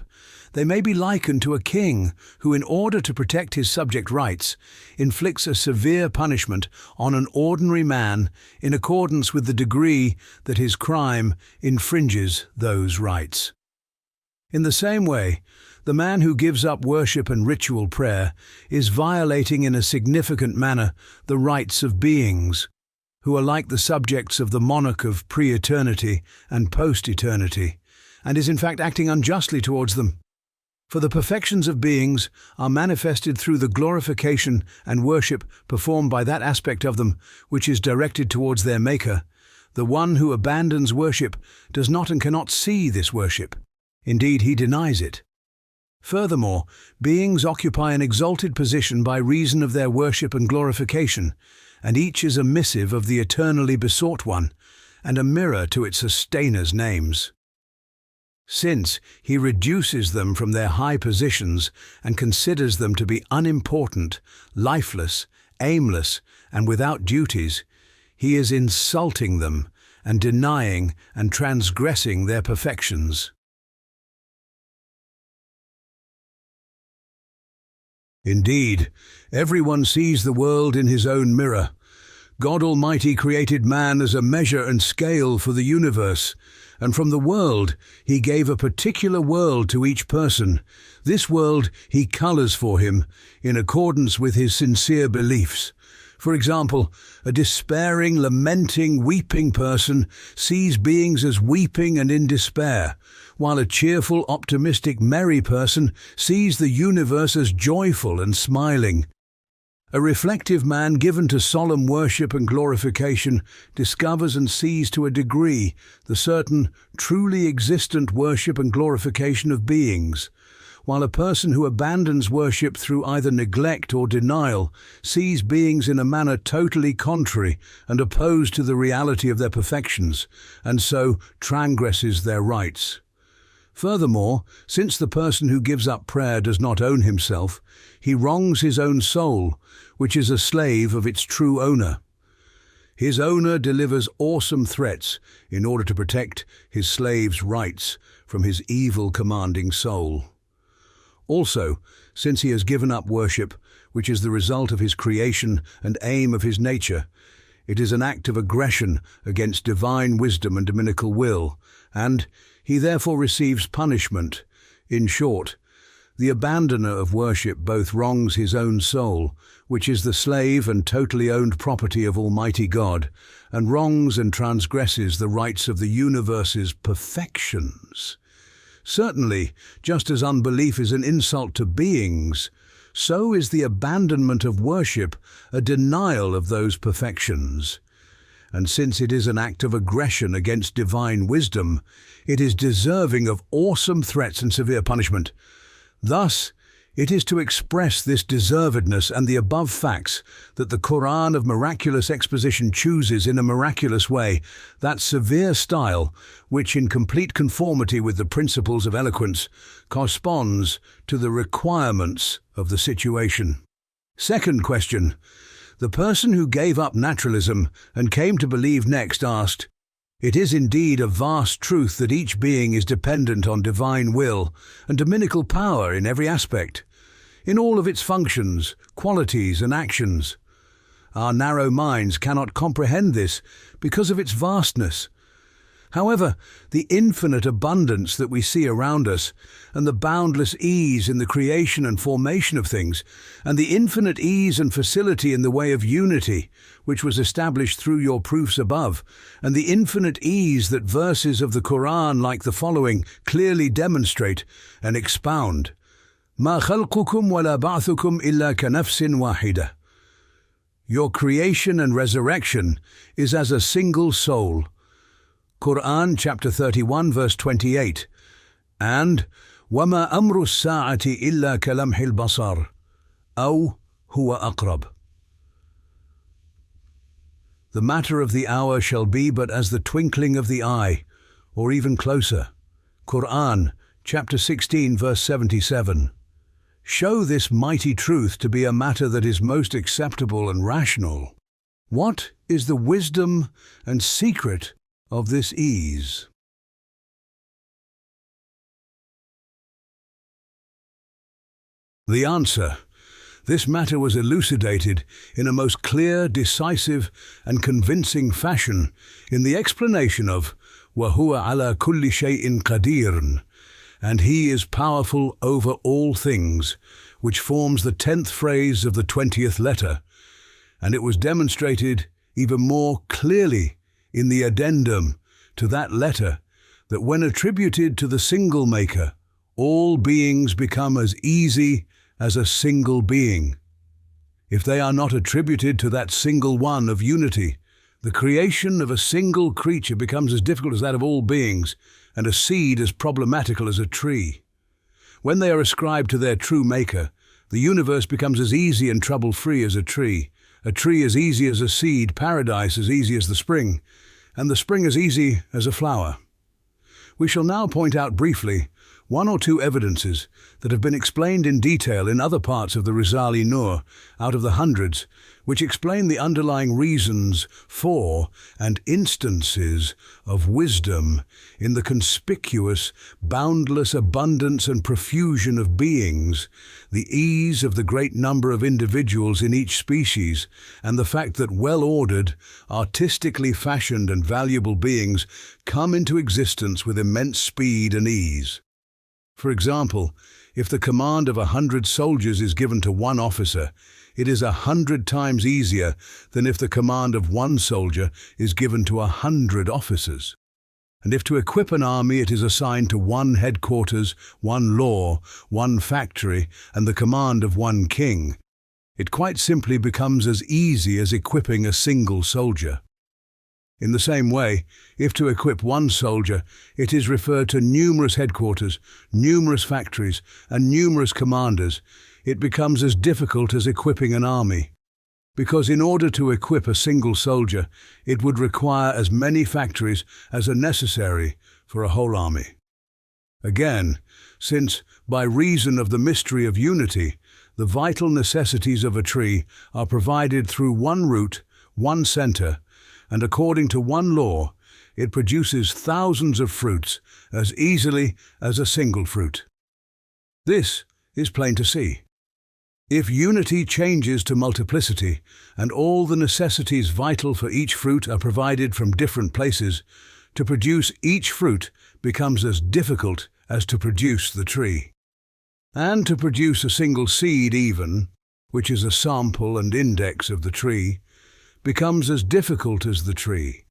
they may be likened to a king who, in order to protect his subject rights, inflicts a severe punishment on an ordinary man in accordance with the degree that his crime infringes those rights. In the same way, the man who gives up worship and ritual prayer is violating in a significant manner the rights of beings who are like the subjects of the monarch of pre-eternity and post-eternity, and is in fact acting unjustly towards them. For the perfections of beings are manifested through the glorification and worship performed by that aspect of them which is directed towards their Maker. The one who abandons worship does not and cannot see this worship. Indeed, he denies it. Furthermore, beings occupy an exalted position by reason of their worship and glorification, and each is a missive of the eternally besought one, and a mirror to its sustainers' names. Since he reduces them from their high positions and considers them to be unimportant, lifeless, aimless, and without duties, he is insulting them and denying and transgressing their perfections. Indeed, everyone sees the world in his own mirror. God Almighty created man as a measure and scale for the universe, and from the world he gave a particular world to each person. This world he colors for him in accordance with his sincere beliefs. For example, a despairing, lamenting, weeping person sees beings as weeping and in despair, while a cheerful, optimistic, merry person sees the universe as joyful and smiling. A reflective man given to solemn worship and glorification discovers and sees to a degree the certain, truly existent worship and glorification of beings, while a person who abandons worship through either neglect or denial sees beings in a manner totally contrary and opposed to the reality of their perfections, and so transgresses their rights. Furthermore, since the person who gives up prayer does not own himself, he wrongs his own soul, which is a slave of its true owner. His owner delivers awesome threats in order to protect his slave's rights from his evil commanding soul. Also, since he has given up worship, which is the result of his creation and aim of his nature, it is an act of aggression against divine wisdom and dominical will, and he therefore receives punishment. In short, the abandoner of worship both wrongs his own soul, which is the slave and totally owned property of Almighty God, and wrongs and transgresses the rights of the universe's perfections. Certainly, just as unbelief is an insult to beings, so is the abandonment of worship a denial of those perfections. And since it is an act of aggression against divine wisdom, it is deserving of awesome threats and severe punishment. Thus, it is to express this deservedness and the above facts that the Quran of miraculous exposition chooses in a miraculous way that severe style which, in complete conformity with the principles of eloquence, corresponds to the requirements of the situation. Second question. The person who gave up naturalism and came to believe next asked, "It is indeed a vast truth that each being is dependent on divine will and dominical power in every aspect, in all of its functions, qualities and actions. Our narrow minds cannot comprehend this because of its vastness. However, the infinite abundance that we see around us, and the boundless ease in the creation and formation of things, and the infinite ease and facility in the way of unity, which was established through your proofs above, and the infinite ease that verses of the Quran like the following clearly demonstrate and expound. مَا خَلْقُكُمْ وَلَا بَعْثُكُمْ إِلَّا كَنَفْسٍ وَاحِدَةٍ. Your creation and resurrection is as a single soul. Quran chapter 31 verse 28. And وَمَا أَمْرُ السَّاعَةِ إِلَّا كَلَمْحِ الْبَصَرِ أَوْ هُوَ أَقْرَبُ. The matter of the hour shall be but as the twinkling of the eye, or even closer. Quran chapter 16 verse 77. Show this mighty truth to be a matter that is most acceptable and rational. What is the wisdom and secret of this ease? The answer. This matter was elucidated in a most clear, decisive and convincing fashion in the explanation of وَهُوَ عَلَى كُلِّ شَيْءٍ قَدِيرٌ, and He is powerful over all things, which forms the 10th phrase of the 20th letter, and it was demonstrated even more clearly in the addendum to that letter that when attributed to the single maker, all beings become as easy as a single being. If they are not attributed to that single one of unity, the creation of a single creature becomes as difficult as that of all beings, and a seed as problematical as a tree. When they are ascribed to their true maker, the universe becomes as easy and trouble-free as a tree as easy as a seed, paradise as easy as the spring, and the spring as easy as a flower. We shall now point out briefly one or two evidences that have been explained in detail in other parts of the Risale-i Nur, out of the hundreds, which explain the underlying reasons for and instances of wisdom in the conspicuous, boundless abundance and profusion of beings, the ease of the great number of individuals in each species, and the fact that well-ordered, artistically fashioned and valuable beings come into existence with immense speed and ease. For example, if the command of 100 soldiers is given to one officer, it is 100 times easier than if the command of one soldier is given to 100 officers. And if to equip an army it is assigned to one headquarters, one law, one factory, and the command of one king, it quite simply becomes as easy as equipping a single soldier. In the same way, if to equip one soldier, it is referred to numerous headquarters, numerous factories, and numerous commanders, it becomes as difficult as equipping an army. Because in order to equip a single soldier, it would require as many factories as are necessary for a whole army. Again, since, by reason of the mystery of unity, the vital necessities of a tree are provided through one root, one center, and according to one law, it produces thousands of fruits as easily as a single fruit. This is plain to see. If unity changes to multiplicity, and all the necessities vital for each fruit are provided from different places, to produce each fruit becomes as difficult as to produce the tree. And to produce a single seed even, which is a sample and index of the tree, becomes as difficult as the tree,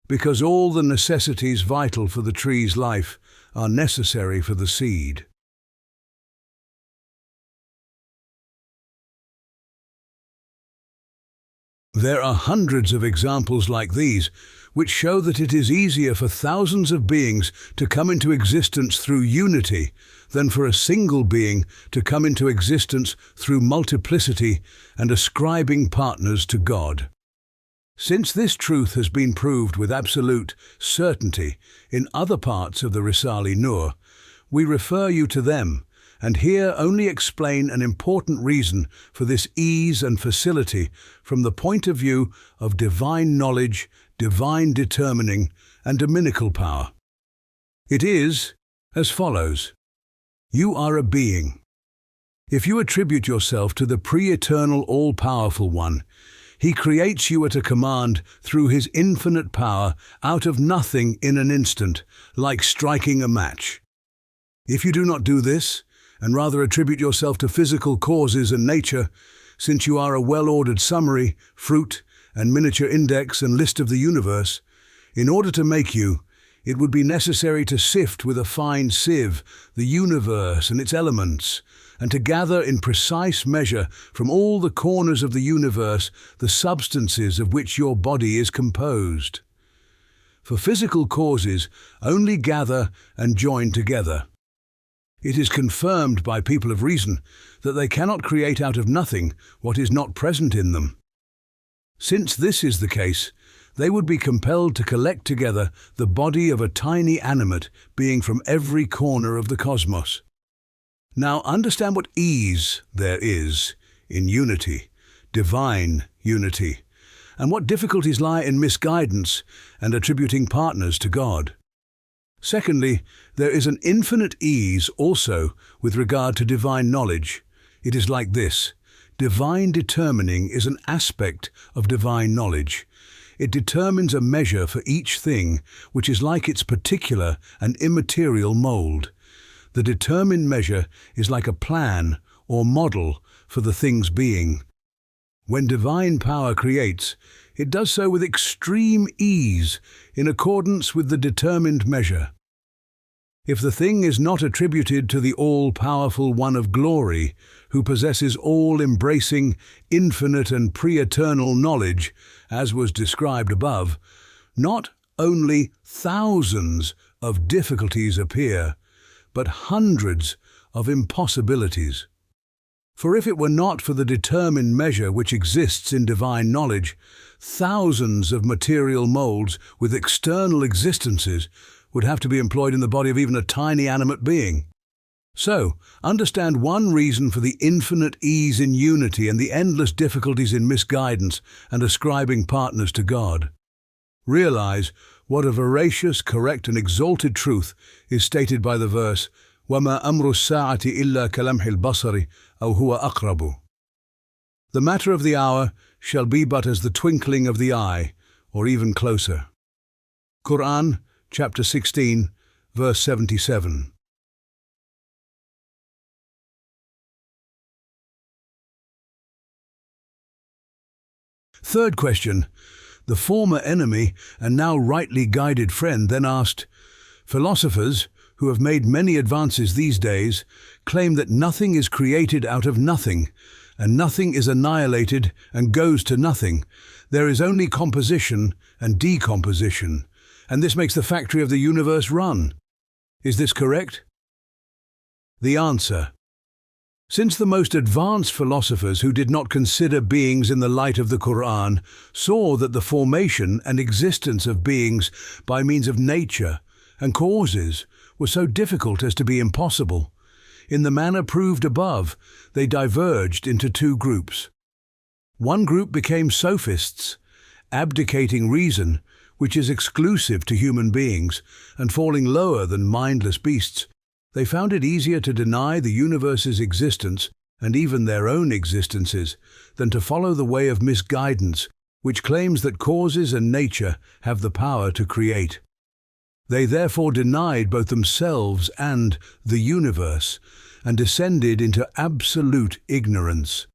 because all the necessities vital for the tree's life are necessary for the seed. There are hundreds of examples like these, which show that it is easier for thousands of beings to come into existence through unity than for a single being to come into existence through multiplicity and ascribing partners to God. Since this truth has been proved with absolute certainty in other parts of the Risale-i Nur, we refer you to them, and here only explain an important reason for this ease and facility from the point of view of divine knowledge, divine determining, and dominical power. It is as follows. You are a being. If you attribute yourself to the pre-eternal all-powerful one, He creates you at a command through His infinite power out of nothing in an instant, like striking a match. If you do not do this, and rather attribute yourself to physical causes and nature, since you are a well-ordered summary, fruit, and miniature index and list of the universe, in order to make you, it would be necessary to sift with a fine sieve the universe and its elements, and to gather in precise measure from all the corners of the universe the substances of which your body is composed. For physical causes only gather and join together. It is confirmed by people of reason that they cannot create out of nothing what is not present in them. Since this is the case, they would be compelled to collect together the body of a tiny animate being from every corner of the cosmos. Now understand what ease there is in unity, divine unity, and what difficulties lie in misguidance and attributing partners to God. Secondly, there is an infinite ease also with regard to divine knowledge. It is like this. Divine determining is an aspect of divine knowledge. It determines a measure for each thing, which is like its particular and immaterial mold. The determined measure is like a plan or model for the thing's being. When divine power creates, it does so with extreme ease in accordance with the determined measure. If the thing is not attributed to the all-powerful One of Glory, who possesses all-embracing, infinite and pre-eternal knowledge, as was described above, not only thousands of difficulties appear, but hundreds of impossibilities. For if it were not for the determined measure which exists in divine knowledge, thousands of material molds with external existences would have to be employed in the body of even a tiny animate being. So, understand one reason for the infinite ease in unity and the endless difficulties in misguidance and ascribing partners to God. Realize what a veracious, correct and exalted truth is stated by the verse, وَمَا أَمْرُ السَّاعَةِ إِلَّا كَلَمْحِ الْبَصَرِ أَوْ هُوَ أَقْرَبُ. The matter of the hour shall be but as the twinkling of the eye, or even closer. Quran, chapter 16, verse 77. Third question. The former enemy and now rightly guided friend then asked, philosophers, who have made many advances these days, claim that nothing is created out of nothing, and nothing is annihilated and goes to nothing. There is only composition and decomposition, and this makes the factory of the universe run. Is this correct? The answer. Since the most advanced philosophers who did not consider beings in the light of the Quran saw that the formation and existence of beings by means of nature and causes were so difficult as to be impossible, in the manner proved above, they diverged into two groups. One group became sophists, abdicating reason, which is exclusive to human beings, and falling lower than mindless beasts. They found it easier to deny the universe's existence, and even their own existences, than to follow the way of misguidance, which claims that causes and nature have the power to create. They therefore denied both themselves and the universe, and descended into absolute ignorance.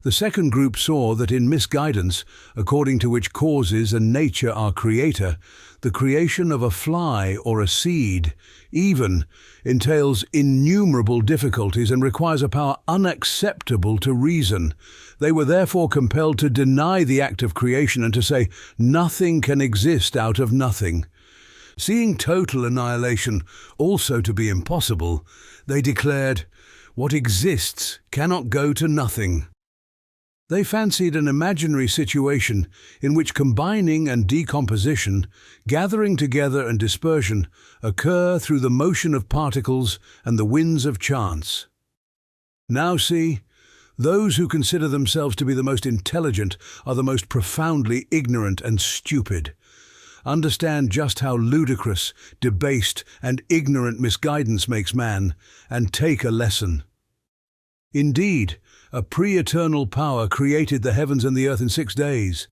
The second group saw that in misguidance, according to which causes and nature are creator, the creation of a fly or a seed even entails innumerable difficulties and requires a power unacceptable to reason. They were therefore compelled to deny the act of creation and to say, nothing can exist out of nothing. Seeing total annihilation also to be impossible, they declared, what exists cannot go to nothing. They fancied an imaginary situation in which combining and decomposition, gathering together and dispersion, occur through the motion of particles and the winds of chance. Now see, those who consider themselves to be the most intelligent are the most profoundly ignorant and stupid. Understand just how ludicrous, debased, and ignorant misguidance makes man, and take a lesson. Indeed, a pre-eternal power created the heavens and the earth in 6 days.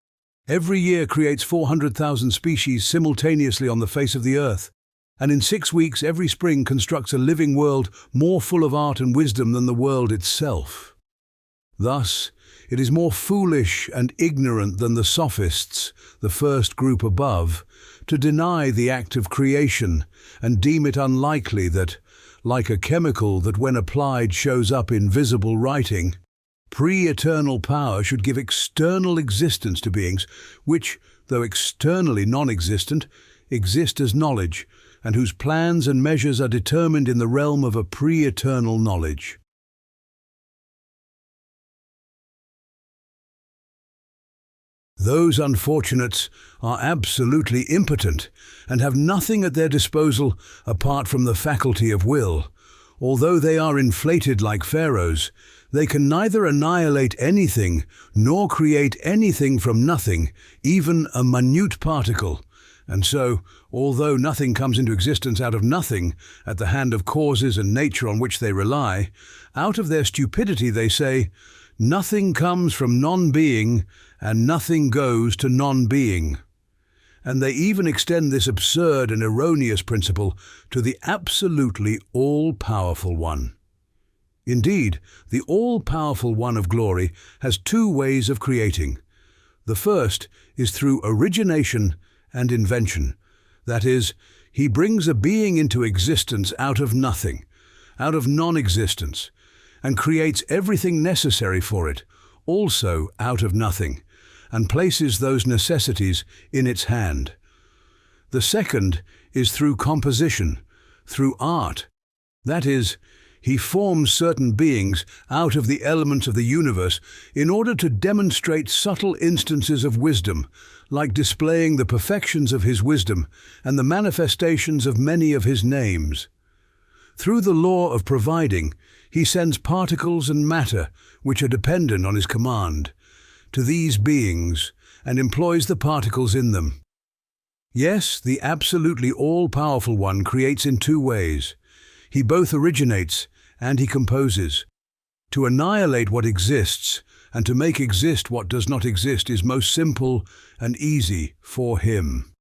Every year creates 400,000 species simultaneously on the face of the earth, and in 6 weeks every spring constructs a living world more full of art and wisdom than the world itself. Thus, it is more foolish and ignorant than the sophists, the first group above, to deny the act of creation and deem it unlikely that, like a chemical that when applied shows up in visible writing, pre-eternal power should give external existence to beings which, though externally non-existent, exist as knowledge, and whose plans and measures are determined in the realm of a pre-eternal knowledge. Those unfortunates are absolutely impotent and have nothing at their disposal apart from the faculty of will, although they are inflated like pharaohs, they can neither annihilate anything nor create anything from nothing, even a minute particle. And so, although nothing comes into existence out of nothing, at the hand of causes and nature on which they rely, out of their stupidity they say, nothing comes from non-being and nothing goes to non-being. And they even extend this absurd and erroneous principle to the absolutely all-powerful one. Indeed, the all-powerful one of glory has two ways of creating. The first is through origination and invention. That is, he brings a being into existence out of nothing, out of non-existence, and creates everything necessary for it, also out of nothing, and places those necessities in its hand. The second is through composition, through art. That is, he forms certain beings out of the elements of the universe in order to demonstrate subtle instances of wisdom, like displaying the perfections of his wisdom and the manifestations of many of his names. Through the law of providing, he sends particles and matter, which are dependent on his command, to these beings and employs the particles in them. Yes, the absolutely all-powerful one creates in two ways. He both originates and he composes. To annihilate what exists and to make exist what does not exist is most simple and easy for him.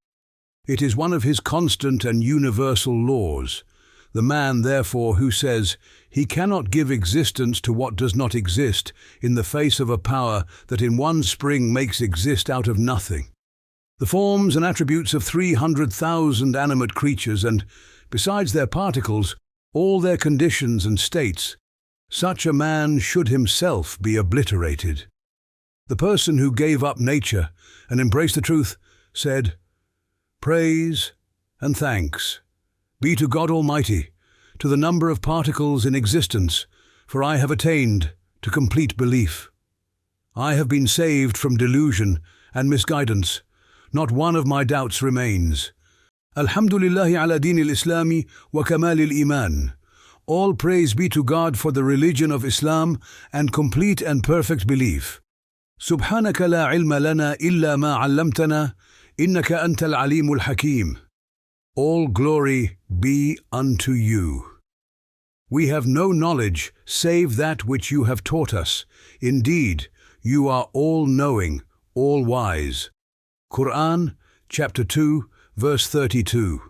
It is one of his constant and universal laws. The man, therefore, who says he cannot give existence to what does not exist in the face of a power that in one spring makes exist out of nothing, the forms and attributes of 300,000 animate creatures and, besides their particles, all their conditions and states, such a man should himself be obliterated. The person who gave up nature and embraced the truth said, "Praise and thanks be to God Almighty, to the number of particles in existence, for I have attained to complete belief. I have been saved from delusion and misguidance. Not one of my doubts remains. Alhamdulillahi ala din al-Islami wa kamal al-Iman. All praise be to God for the religion of Islam and complete and perfect belief. Subhanaka la ilma lana illa ma 'allamtana, innaka anta al-alim al-hakim. All glory be unto you. We have no knowledge save that which you have taught us. Indeed, you are all-knowing, all-wise." Quran, chapter 2, verse 32.